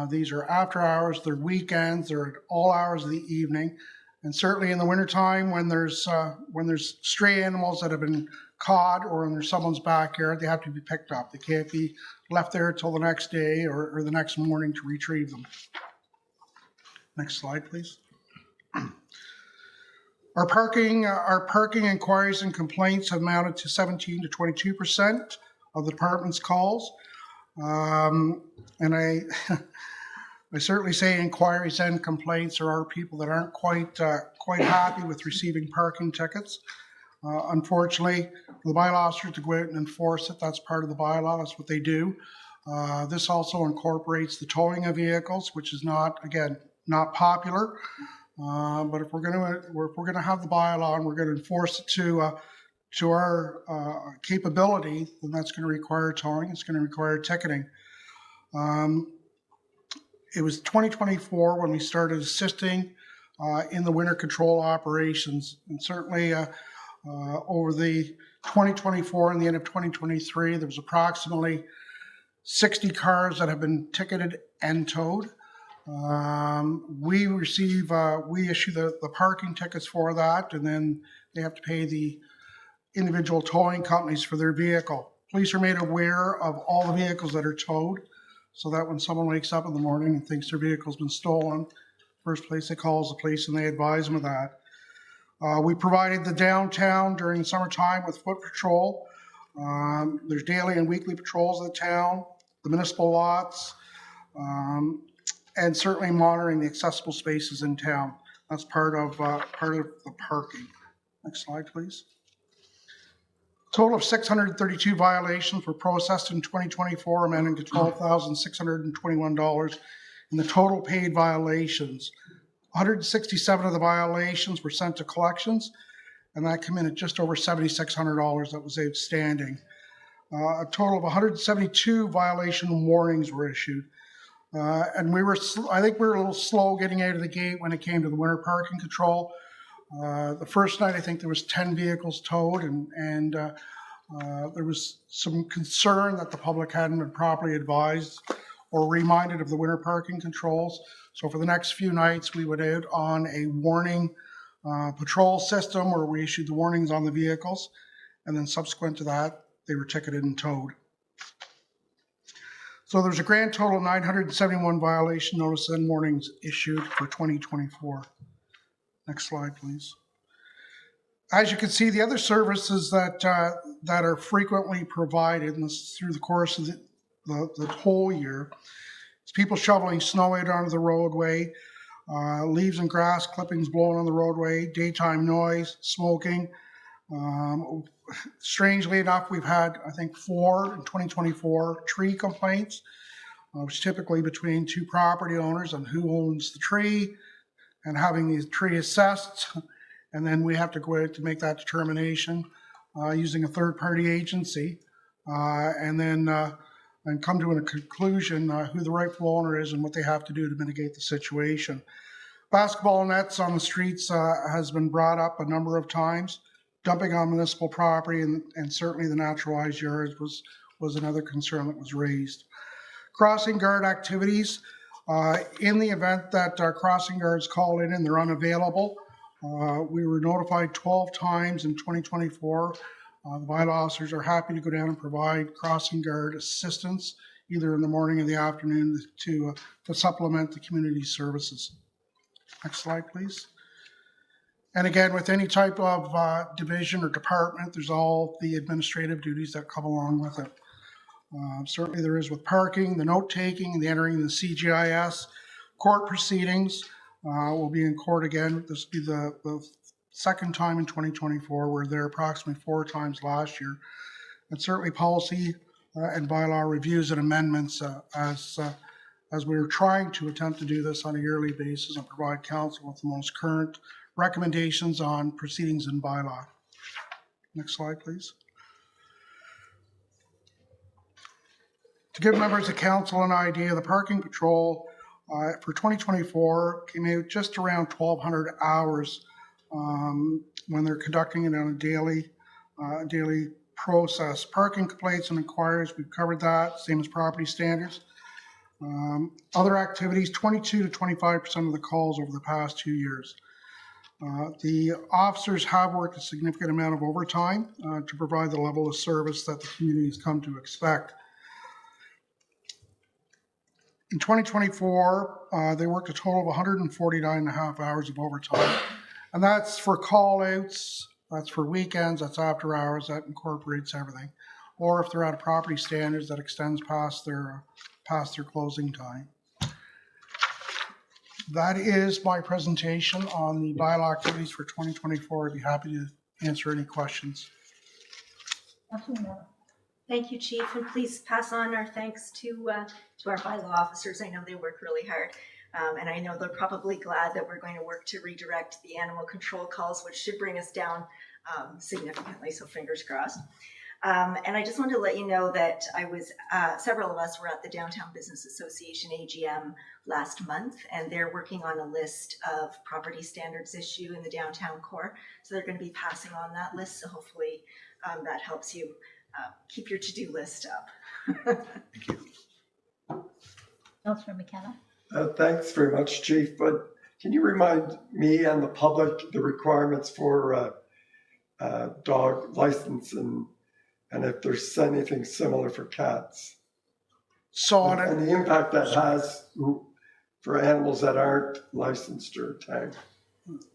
These are after hours, they're weekends, they're at all hours of the evening. And certainly in the wintertime when there's stray animals that have been caught or in someone's backyard, they have to be picked up. They can't be left there until the next day or the next morning to retrieve them. Next slide, please. Our parking inquiries and complaints have mounted to 17 to 22% of the department's calls. And I certainly say inquiries and complaints are people that aren't quite happy with receiving parking tickets. Unfortunately, for the bylaw officer to go out and enforce it, that's part of the bylaw, that's what they do. This also incorporates the towing of vehicles, which is not popular. But if we're going to have the bylaw and we're going to enforce it to our capability, then that's going to require towing. It's going to require ticketing. It was 2024 when we started assisting in the winter control operations, and certainly over the 2024 and the end of 2023, there was approximately 60 cars that have been ticketed and towed. We issue the parking tickets for that, and then they have to pay the individual towing companies for their vehicle. Police are made aware of all the vehicles that are towed, so that when someone wakes up in the morning and thinks their vehicle's been stolen, first place they call is the police and they advise them of that. We provided the downtown during summertime with foot patrol. There's daily and weekly patrols of the town, the municipal lots, and certainly monitoring the accessible spaces in town. That's part of the parking. Next slide, please. Total of 632 violations were processed in 2024, amounting to $12,621 in the total paid violations. 167 of the violations were sent to collections, and that came in at just over $7,600 that was outstanding. A total of 172 violation warnings were issued. And I think we were a little slow getting out of the gate when it came to the winter parking control. The first night, I think there was 10 vehicles towed, and there was some concern that the public hadn't been properly advised or reminded of the winter parking controls. So for the next few nights, we went out on a warning patrol system where we issued the warnings on the vehicles, and then subsequent to that, they were ticketed and towed. So there's a grand total of 971 violation notices and warnings issued for 2024. Next slide, please. As you can see, the other services that are frequently provided, and this is through the course of the whole year, is people shoveling snow out onto the roadway. leaves and grass clippings blowing on the roadway, daytime noise, smoking. Strangely enough, we've had, I think, 4 in 2024 tree complaints, which typically between 2 property owners on who owns the tree and having the tree assessed. And then we have to go out to make that determination using a third-party agency, and then and come to a conclusion who the rightful owner is and what they have to do to mitigate the situation. Basketball nets on the streets has been brought up a number of times. Dumping on municipal property and certainly the naturalized yards was another concern that was raised. Crossing guard activities, in the event that crossing guards call in and they're unavailable, we were notified 12 times in 2024. The bylaw officers are happy to go down and provide crossing guard assistance, either in the morning or the afternoon, to supplement the community services. Next slide, please. And again, with any type of division or department, there's all the administrative duties that come along with it. Certainly there is with parking, the note-taking, and the entering the CGIS. Court proceedings will be in court again. This will be the second time in 2024. We're there approximately 4 times last year. And certainly policy and bylaw reviews and amendments as we are trying to attempt to do this on a yearly basis and provide council with the most current recommendations on proceedings and bylaw. Next slide, please. To give members of council an idea, the parking patrol for 2024 came out just around 1,200 hours when they're conducting it on a daily process. Parking complaints and inquiries, we've covered that, same as property standards. Other activities, 22 to 25% of the calls over the past 2 years. The officers have worked a significant amount of overtime to provide the level of service that the community has come to expect. In 2024, they worked a total of 149.5 hours of overtime. And that's for call outs, that's for weekends, that's after hours, that incorporates everything. Or if they're out of property standards, that extends past their closing time. That is my presentation on the bylaw activities for 2024. I'd be happy to answer any questions. Thank you, Chief, and please pass on our thanks to our bylaw officers. I know they work really hard, and I know they're probably glad that we're going to work to redirect the animal control calls, which should bring us down significantly, so fingers crossed. And I just wanted to let you know that several of us were at the Downtown Business Association AGM last month, and they're working on a list of property standards issue in the downtown core. So they're going to be passing on that list. So hopefully that helps you keep your to-do list up. Thank you. Councillor McKenna. Thanks very much, Chief. But can you remind me and the public the requirements for dog license and if there's anything similar for cats? So and the impact that has for animals that aren't licensed or tagged.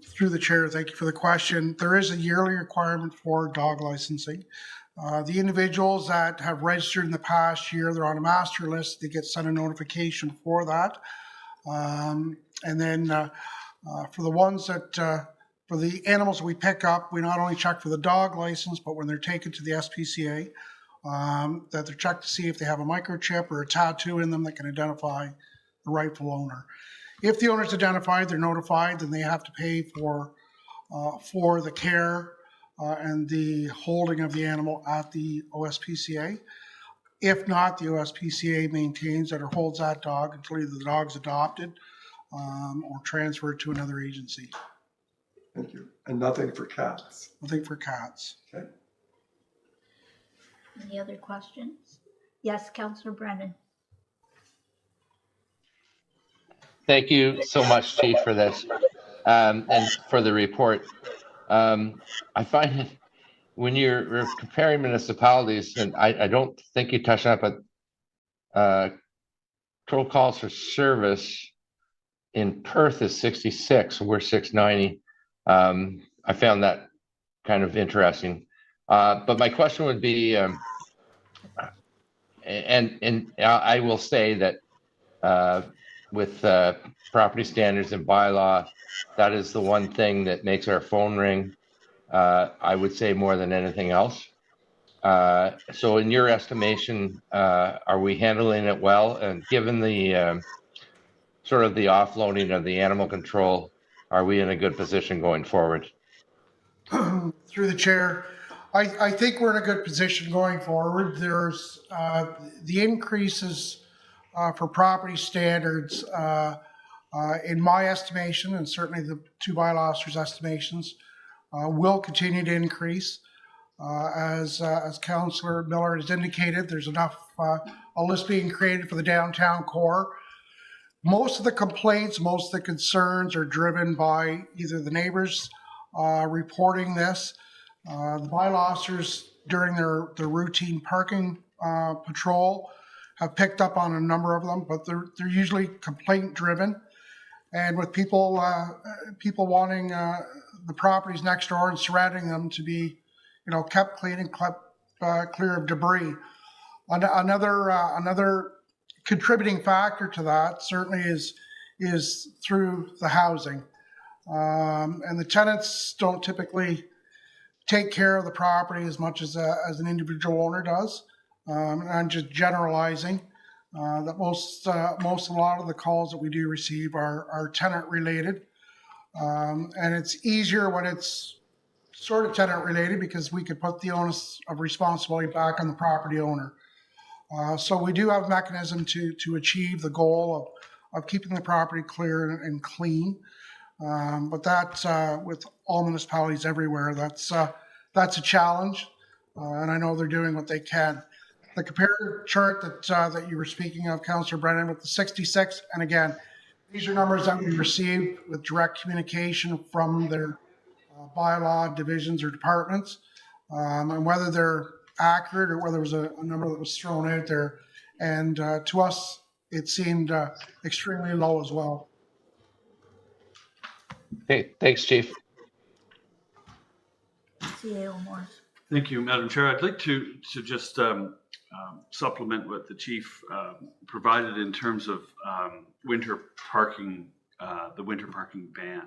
Through the chair, thank you for the question. There is a yearly requirement for dog licensing. The individuals that have registered in the past year, they're on a master list. They get sent a notification for that. And then for the ones that, for the animals that we pick up, we not only check for the dog license, but when they're taken to the SPCA, that they're checked to see if they have a microchip or a tattoo in them that can identify the rightful owner. If the owner's identified, they're notified, then they have to pay for the care and the holding of the animal at the OSPCA. If not, the OSPCA maintains that or holds that dog until either the dog's adopted or transferred to another agency. Thank you. And nothing for cats? Nothing for cats. Okay. Any other questions? Yes, Councillor Brennan. Thank you so much, Chief, for this and for the report. I find it, when you're comparing municipalities, and I don't think you touched on it, but total calls for service in Perth is 66, and we're 690. I found that kind of interesting. But my question would be, and I will say that with property standards and bylaw, that is the one thing that makes our phone ring, I would say, more than anything else. So in your estimation, are we handling it well? And given the sort of the offloading of the animal control, are we in a good position going forward? Through the chair, I think we're in a good position going forward. There's the increases for property standards, in my estimation, and certainly the two bylaw officers' estimations, will continue to increase. As Councillor Miller has indicated, there's enough, a list being created for the downtown core. Most of the complaints, most of the concerns are driven by either the neighbors reporting this. The bylaw officers during their routine parking patrol have picked up on a number of them, but they're usually complaint driven. And with people wanting the properties next door and surrounding them to be, kept clean and kept clear of debris. Another contributing factor to that certainly is through the housing. And the tenants don't typically take care of the property as much as an individual owner does. And I'm just generalizing that a lot of the calls that we do receive are tenant related. And it's easier when it's sort of tenant related because we could put the onus of responsibility back on the property owner. So we do have a mechanism to achieve the goal of keeping the property clear and clean. But that's with all municipalities everywhere, that's a challenge. And I know they're doing what they can. The comparative chart that you were speaking of, Councillor Brennan, with the 66, and again, these are numbers that we received with direct communication from their bylaw divisions or departments, and whether they're accurate or whether it was a number that was thrown out there. And to us, it seemed extremely low as well. Okay, thanks, Chief. C.A. Morris. Thank you, Madam Chair. I'd like to just supplement what the chief provided in terms of winter parking, the winter parking ban.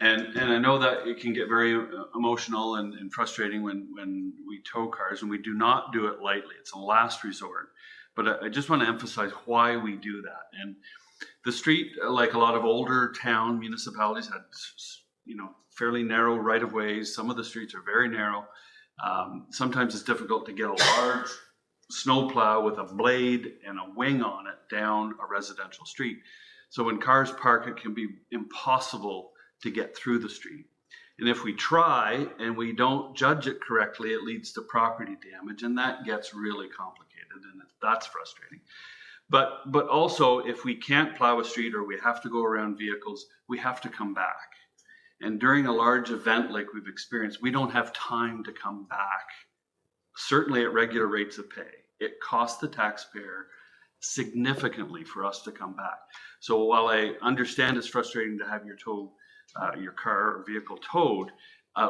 And I know that it can get very emotional and frustrating when we tow cars, and we do not do it lightly. It's a last resort. But I just want to emphasize why we do that. And the street, like a lot of older town municipalities, had fairly narrow right-of-ways. Some of the streets are very narrow. Sometimes it's difficult to get a large snowplow with a blade and a wing on it down a residential street. So when cars park, it can be impossible to get through the street. And if we try and we don't judge it correctly, it leads to property damage, and that gets really complicated, and that's frustrating. But also, if we can't plow a street or we have to go around vehicles, we have to come back. And during a large event like we've experienced, we don't have time to come back, certainly at regular rates of pay. It costs the taxpayer significantly for us to come back. So while I understand it's frustrating to have your car or vehicle towed,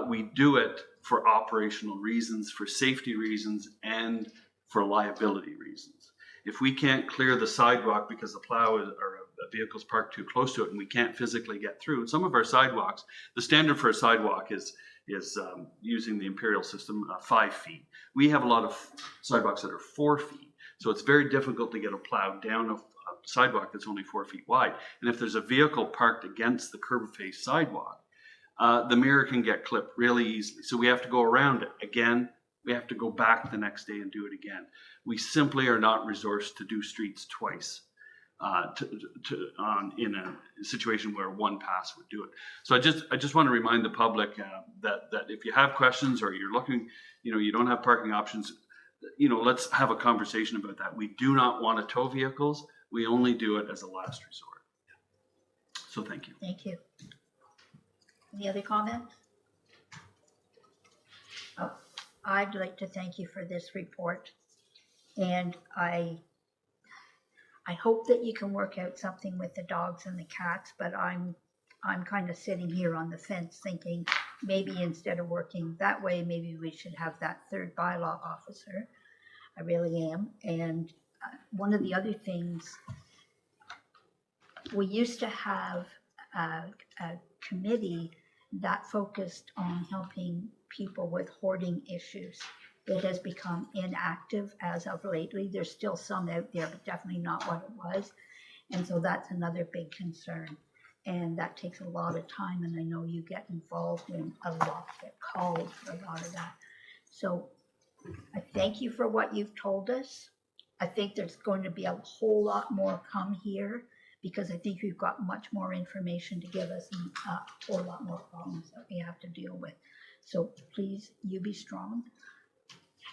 we do it for operational reasons, for safety reasons, and for liability reasons. If we can't clear the sidewalk because the plow or a vehicle's parked too close to it and we can't physically get through, some of our sidewalks, the standard for a sidewalk is using the imperial system, 5 feet. We have a lot of sidewalks that are 4 feet. So it's very difficult to get a plow down a sidewalk that's only 4 feet wide. And if there's a vehicle parked against the curb face sidewalk, the mirror can get clipped really easily. So we have to go around it. Again, we have to go back the next day and do it again. We simply are not resourced to do streets twice in a situation where one pass would do it. So I just want to remind the public that if you have questions or you're looking, you don't have parking options, let's have a conversation about that. We do not want to tow vehicles. We only do it as a last resort. So thank you. Thank you. Any other comments? Oh, I'd like to thank you for this report. And I hope that you can work out something with the dogs and the cats, but I'm kind of sitting here on the fence thinking maybe instead of working that way, maybe we should have that third bylaw officer. I really am. And one of the other things, we used to have a committee that focused on helping people with hoarding issues. It has become inactive as of lately. There's still some out there, but definitely not what it was. And so that's another big concern. And that takes a lot of time, and I know you get involved in a lot, get called for a lot of that. So I thank you for what you've told us. I think there's going to be a whole lot more come here, because I think you've got much more information to give us and a whole lot more problems that we have to deal with. So please, you be strong,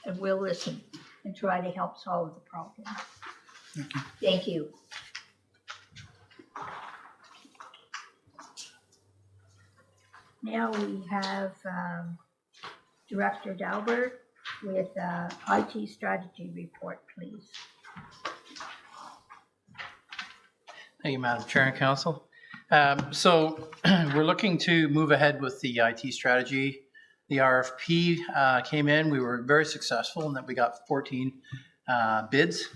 and we'll listen and try to help solve the problem. Thank you. Now we have Director Dalbert with IT strategy report, please. Thank you, Madam Chair and Council. So we're looking to move ahead with the IT strategy. The RFP came in. We were very successful in that we got 14 bids,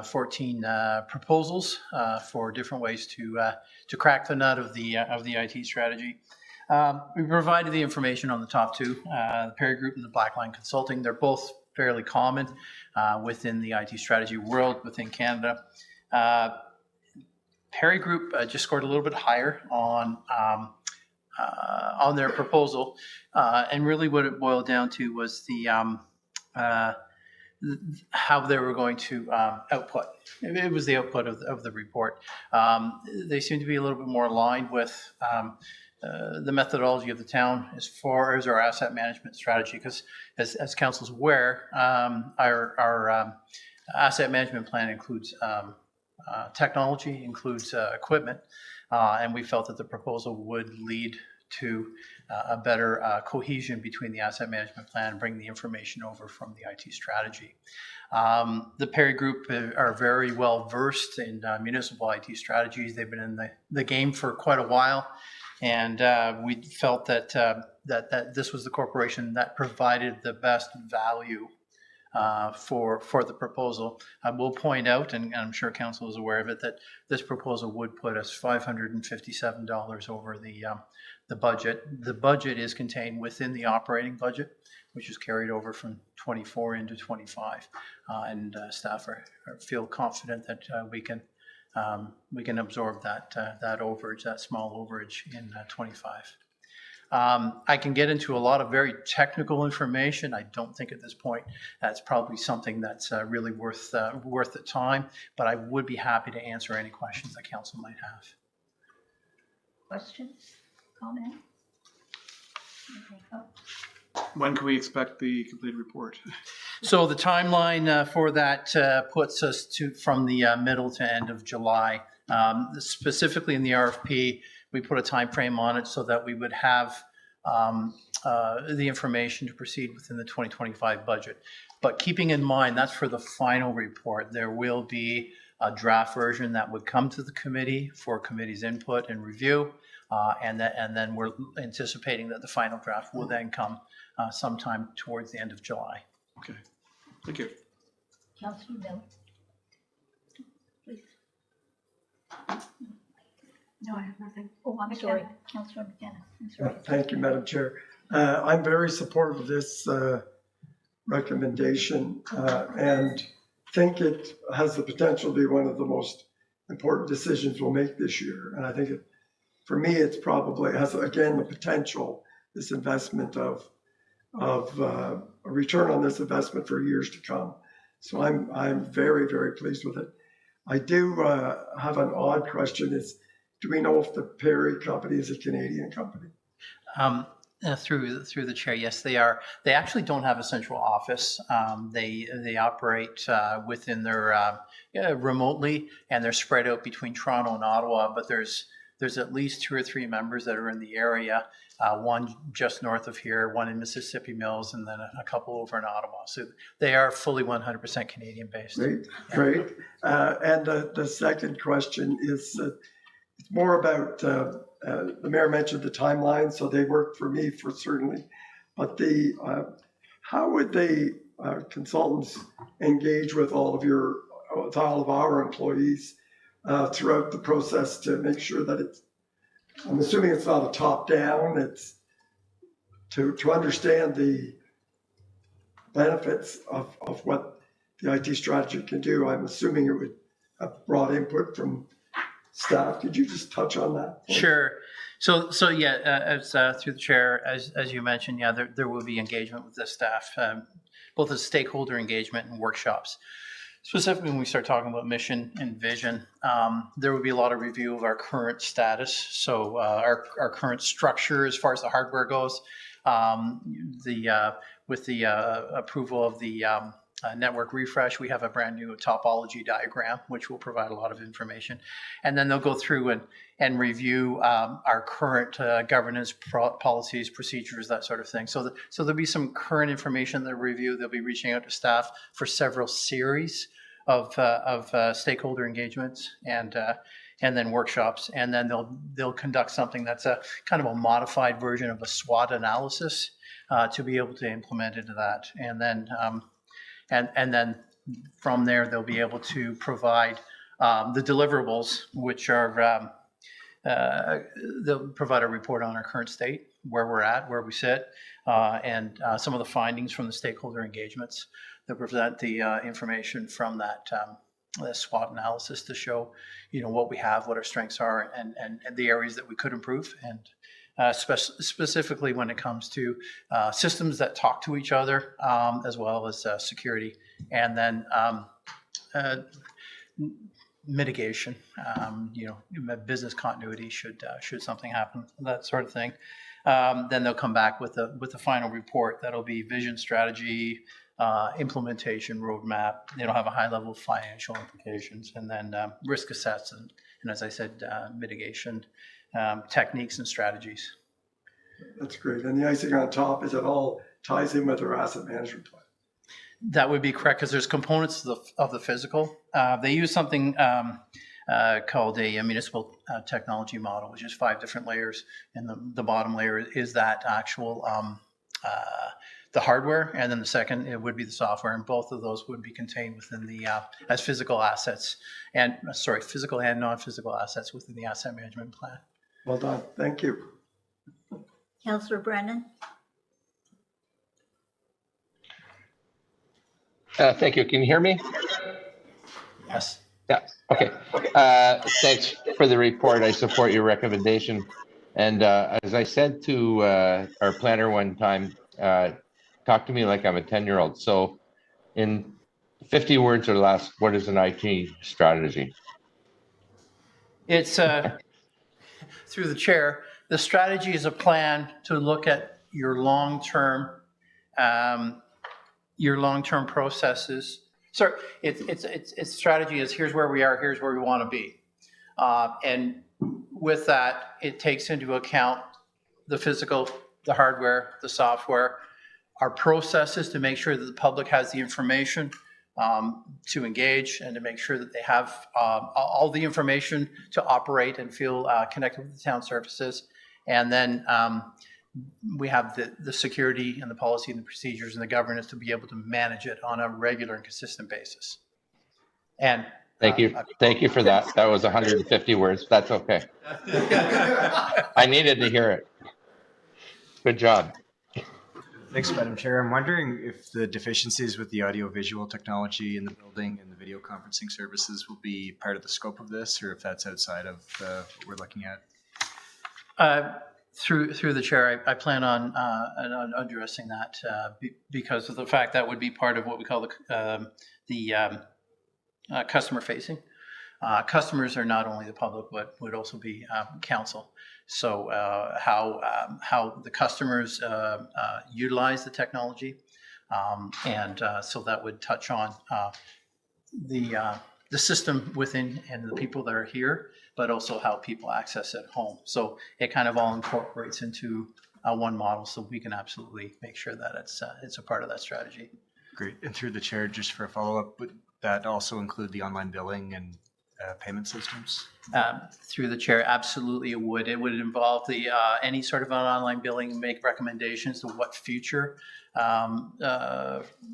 14 proposals for different ways to crack the nut of the IT strategy. We provided the information on the top two, the Perry Group and the Blackline Consulting. They're both fairly common within the IT strategy world within Canada. Perry Group just scored a little bit higher on their proposal, and really what it boiled down to was the how they were going to output. It was the output of the report. They seem to be a little bit more aligned with the methodology of the town as far as our asset management strategy, because as council's aware, our asset management plan includes technology, includes equipment, and we felt that the proposal would lead to a better cohesion between the asset management plan and bring the information over from the IT strategy. The Perry Group are very well versed in municipal IT strategies. They've been in the game for quite a while, and we felt that that this was the corporation that provided the best value for the proposal. I will point out, and I'm sure council is aware of it, that this proposal would put us $557 over the budget. The budget is contained within the operating budget, which is carried over from 24 into 25, and staff feel confident that we can absorb that overage, that small overage in 25. I can get into a lot of very technical information. I don't think at this point that's probably something that's really worth the time, but I would be happy to answer any questions that council might have. Questions, comments? Okay. Oh. When can we expect the complete report? So the timeline for that puts us from the middle to end of July. Specifically in the RFP, we put a time frame on it so that we would have the information to proceed within the 2025 budget. But keeping in mind, that's for the final report. There will be a draft version that would come to the committee for committee's input and review. And then we're anticipating that the final draft will then come sometime towards the end of July. Okay, thank you. Councilor Bill, please. No, I have nothing. Oh, I'm sorry, Councilor McKenna. I'm sorry. Thank you, Madam Chair. I'm very supportive of this recommendation and think it has the potential to be one of the most important decisions we'll make this year. And I think for me, it's probably has, again, the potential, this investment of a return on this investment for years to come. So I'm very, very pleased with it. I do have an odd question. Do we know if the Perry company is a Canadian company? Through the chair, yes, they are. They actually don't have a central office. They operate within their remotely, and they're spread out between Toronto and Ottawa. But there's at least 2 or 3 members that are in the area. One just north of here, one in Mississippi Mills, and then a couple over in Ottawa. So they are fully 100% Canadian based. Great. And the second question is it's more about the mayor mentioned the timeline, so they work for me for certainly. But how would the consultants engage with all of our employees throughout the process to make sure that it's, I'm assuming it's not a top-down, it's to understand the benefits of what the IT strategy can do. I'm assuming it would have broad input from staff. Could you just touch on that? Sure. So yeah, as through the chair, as you mentioned, yeah, there will be engagement with the staff, both as stakeholder engagement and workshops. Specifically, when we start talking about mission and vision, there will be a lot of review of our current status. So our current structure as far as the hardware goes, with the approval of the network refresh, we have a brand new topology diagram, which will provide a lot of information. And then they'll go through and review our current governance policies, procedures, that sort of thing. So there'll be some current information they'll review. They'll be reaching out to staff for several series of stakeholder engagements and then workshops. And then they'll conduct something that's a kind of a modified version of a SWOT analysis to be able to implement into that. And then and then from there, they'll be able to provide the deliverables, which are, they'll provide a report on our current state, where we're at, where we sit, and some of the findings from the stakeholder engagements. They'll present the information from that the SWOT analysis to show, what we have, what our strengths are, and the areas that we could improve. And specifically when it comes to systems that talk to each other, as well as security, and then mitigation, business continuity should something happen, that sort of thing. Then they'll come back with the final report that'll be vision, strategy, implementation roadmap. It'll have a high level of financial implications, and then risk assessment, and as I said, mitigation techniques and strategies. That's great. And the icing on top is it all ties in with our asset management plan. That would be correct, because there's components of the physical. They use something called a municipal technology model, which is 5 different layers, and the bottom layer is that actual the hardware, and then the second it would be the software, and both of those would be contained within the as physical assets, and physical and non-physical assets within the asset management plan. Well done. Thank you. Councillor Brennan? Thank you. Can you hear me? Yes. Yeah. Okay. Thanks for the report. I support your recommendation. And as I said to our planner one time, talk to me like I'm a 10-year-old. So in 50 words or less, what is an IT strategy? It's through the chair. The strategy is a plan to look at your long-term processes. So it's strategy is here's where we are, here's where we want to be, and with that, it takes into account the physical, the hardware, the software, our processes to make sure that the public has the information to engage and to make sure that they have all the information to operate and feel connected with the town services. And then we have the security and the policy and the procedures and the governance to be able to manage it on a regular and consistent basis. And thank you. Thank you for that. That was 150 words. That's okay. I needed to hear it. Good job. Thanks, Madam Chair. I'm wondering if the deficiencies with the audio-visual technology in the building and the video conferencing services will be part of the scope of this, or if that's outside of what we're looking at. Through the chair, I plan on addressing that because of the fact that would be part of what we call the customer facing. Customers are not only the public, but would also be council. So how the customers utilize the technology, and so that would touch on the system within and the people that are here, but also how people access it at home. So it kind of all incorporates into one model, so we can absolutely make sure that it's a part of that strategy. Great. And through the chair, just for a follow-up, would that also include the online billing and payment systems? Through the chair, absolutely it would. It would involve the any sort of an online billing, make recommendations to what future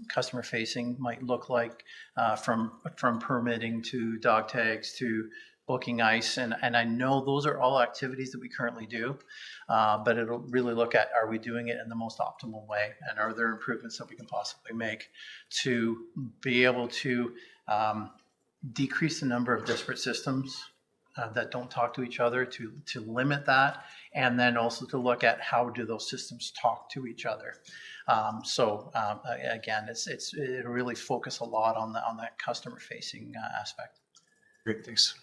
customer facing might look like, from permitting to dog tags to booking ice. And I know those are all activities that we currently do, but it'll really look at, are we doing it in the most optimal way? And are there improvements that we can possibly make to be able to decrease the number of disparate systems that don't talk to each other, to limit that, and then also to look at how do those systems talk to each other. Again, it really focus a lot on that customer facing aspect. Great, thanks.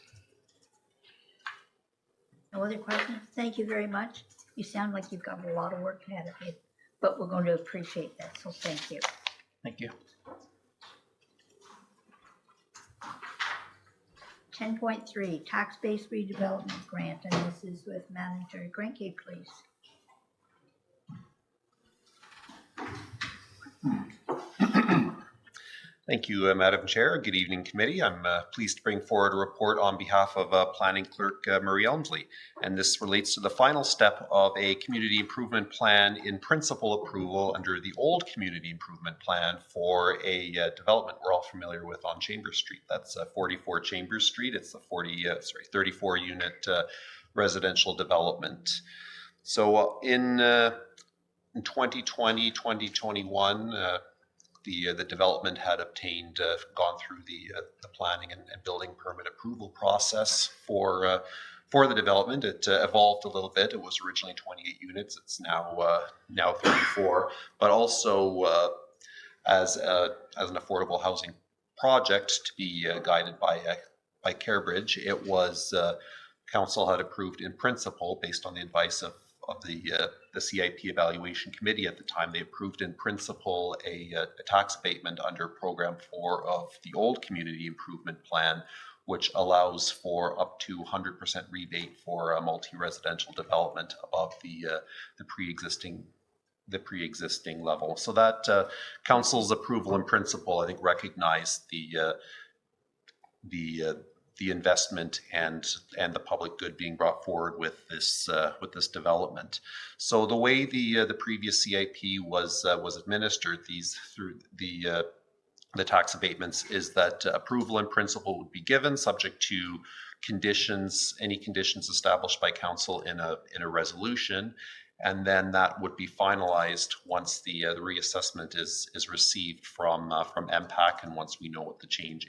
No other questions? Thank you very much. You sound like you've got a lot of work ahead of you, but we're going to appreciate that, so thank you. Thank you. 10.3, tax-based redevelopment grant, and this is with Manager Grenke, please. Thank you, Madam Chair. Good evening, committee. I'm pleased to bring forward a report on behalf of Planning Clerk Marie Elmsley. And this relates to the final step of a community improvement plan in principle approval under the old community improvement plan for a development we're all familiar with on Chambers Street. That's 44 Chambers Street. It's the 34 unit residential development. So in 2020, 2021, the development had gone through the planning and building permit approval process for the development. It evolved a little bit. It was originally 28 units. It's now 34, but also as an affordable housing project to be guided by CareBridge. It was council had approved in principle based on the advice of the CIP evaluation committee at the time. They approved in principle a tax abatement under program 4 of the old community improvement plan, which allows for up to 100% rebate for a multi-residential development above the pre-existing level. So that council's approval in principle, I think, recognized the investment and the public good being brought forward with this development. So the way the previous CIP was administered through the tax abatements is that approval in principle would be given subject to any conditions established by council in a resolution, and then that would be finalized once the reassessment is received from MPAC, and once we know what the change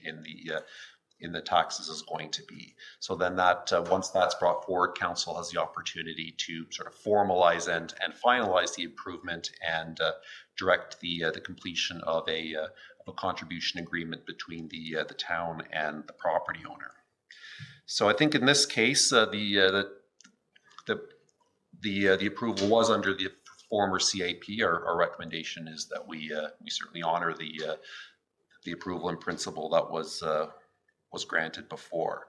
in the taxes is going to be. So then that once that's brought forward, council has the opportunity to sort of formalize and finalize the improvement and direct the completion of a contribution agreement between the town and the property owner. So I think in this case, the approval was under the former CIP. Our recommendation is that we certainly honor the approval in principle that was granted before.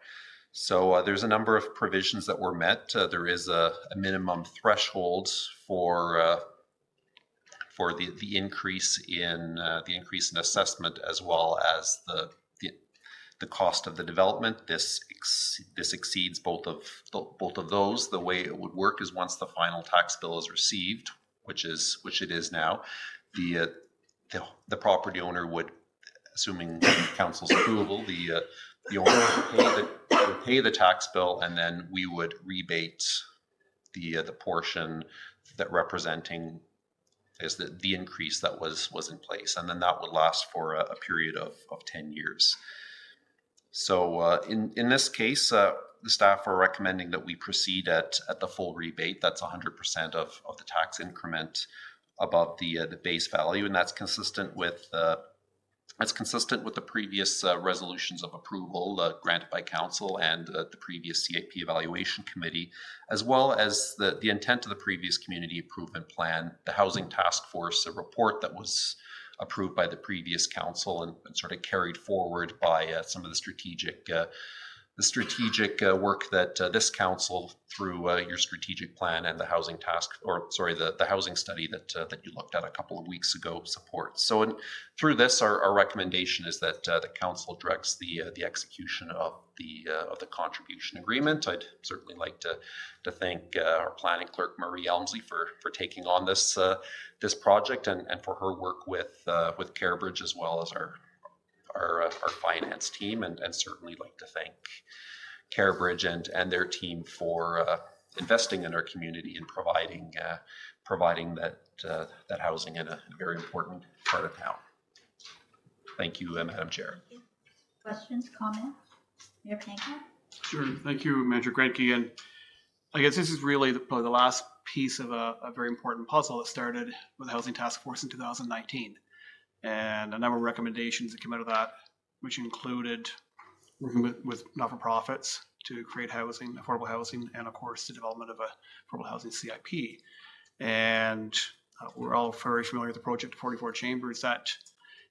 So there's a number of provisions that were met. There is a minimum threshold for the increase in assessment, as well as the cost of the development. This exceeds both of those. The way it would work is once the final tax bill is received, which it is now, the property owner would, assuming council's approval, the owner would pay the tax bill, and then we would rebate the portion that representing is the increase that was in place, and then that would last for a period of 10 years. So in this case, the staff are recommending that we proceed at the full rebate. That's 100% of the tax increment above the base value, and that's consistent with the previous resolutions of approval granted by council and the previous CIP evaluation committee, as well as the intent of the previous community improvement plan, the housing task force, a report that was approved by the previous council and sort of carried forward by some of the strategic work that this council, through your strategic plan and the housing the housing study that you looked at a couple of weeks ago, supports. So through this, our recommendation is that the council directs the execution of the contribution agreement. I'd certainly like to thank our planning clerk Marie Elmsley for taking on this project and for her work with CareBridge, as well as our finance team, and certainly like to thank CareBridge and their team for investing in our community and providing that housing in a very important part of town. Thank you, Madam Chair. Questions, comments? Mayor Panko? Sure. Thank you, Manager Grenke. And I guess this is really probably the last piece of a very important puzzle that started with the Housing Task Force in 2019. And a number of recommendations that came out of that, which included working with not-for-profits to create housing, affordable housing, and of course the development of a affordable housing CIP. And we're all very familiar with the project 44 Chambers. That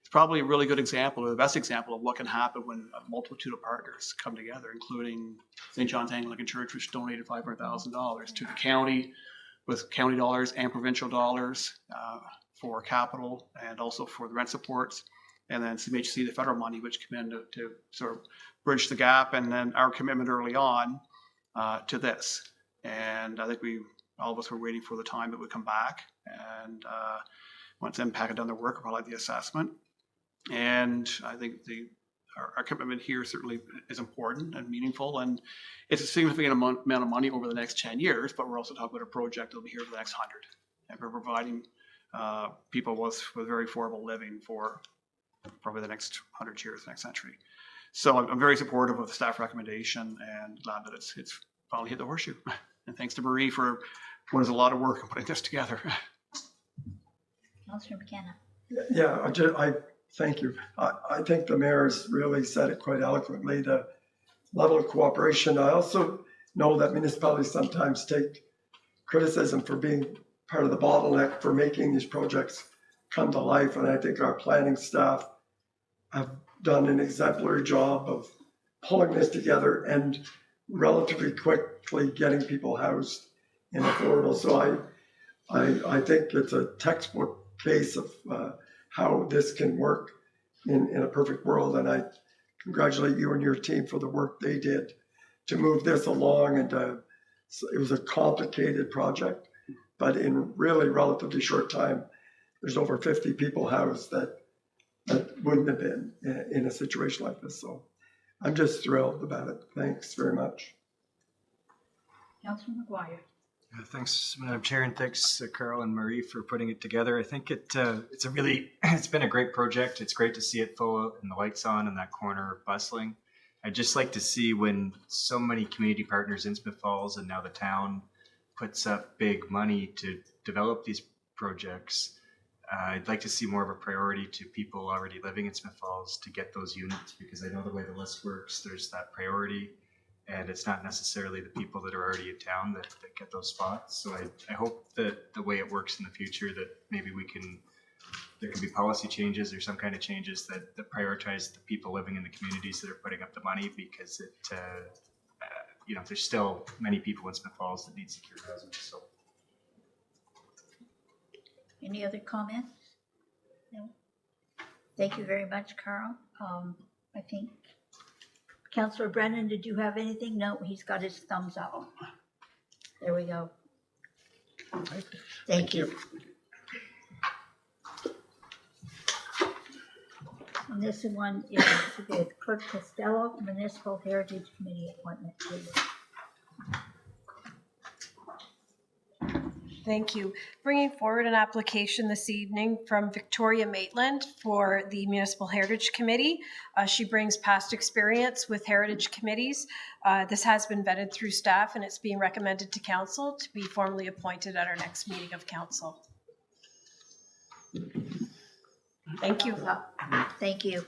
it's probably a really good example, or the best example of what can happen when a multitude of partners come together, including St. John's Anglican Church, which donated $500,000 to the county with county dollars and provincial dollars for capital and also for the rent supports. And then CMHC, the federal money, which came in to sort of bridge the gap, and then our commitment early on to this. And I think all of us were waiting for the time it would come back. And once MPAC had done their work, we'll provide the assessment. And I think our commitment here certainly is important and meaningful. And it's a significant amount of money over the next 10 years, but we're also talking about a project that will be here for the next 100. And we're providing people with very affordable living for probably the next 100 years, next century. So I'm very supportive of the staff recommendation and glad that it's finally hit the horseshoe. And thanks to Marie for what is a lot of work in putting this together. Councillor McKenna. Yeah, I thank you. I think the mayor's really said it quite eloquently, the level of cooperation. I also know that municipalities sometimes take criticism for being part of the bottleneck for making these projects come to life. And I think our planning staff have done an exemplary job of pulling this together and relatively quickly getting people housed in affordable. So I think it's a textbook case of how this can work in a perfect world. And I congratulate you and your team for the work they did to move this along. And it was a complicated project, but in really relatively short time, there's over 50 people housed that wouldn't have been in a situation like this. So I'm just thrilled about it. Thanks very much. Councillor McGuire. Thanks, Madam Chair, and thanks, Carl and Marie, for putting it together. I think it's been a great project. It's great to see it full and the lights on in that corner bustling. I'd just like to see when so many community partners in Smith Falls and now the town puts up big money to develop these projects. I'd like to see more of a priority to people already living in Smith Falls to get those units, because I know the way the list works, there's that priority, and it's not necessarily the people that are already in town that get those spots. So I hope that the way it works in the future, that maybe there can be policy changes or some kind of changes that prioritize the people living in the communities that are putting up the money, because there's still many people in Smith Falls that need secure housing. So. Any other comments? No. Thank you very much, Carl. I think Councillor Brennan, did you have anything? No, he's got his thumbs up. There we go. Thank you. And this one is with Clerk Costello, Municipal Heritage Committee appointment. Thank you. Bringing forward an application this evening from Victoria Maitland for the Municipal Heritage Committee. She brings past experience with heritage committees. This has been vetted through staff, and it's being recommended to council to be formally appointed at our next meeting of council. Thank you. Thank you.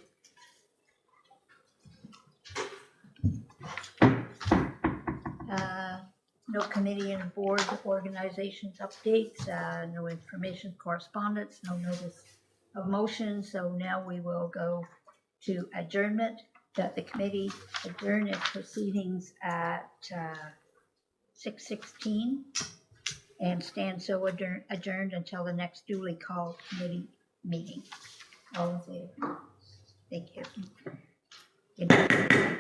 No committee and board organizations updates, no information correspondence, no notice of motion. So now we will go to adjournment, that the committee adjourn its proceedings at 6:16 and stand so adjourned until the next duly called committee meeting. All in favor? Thank you. Good night.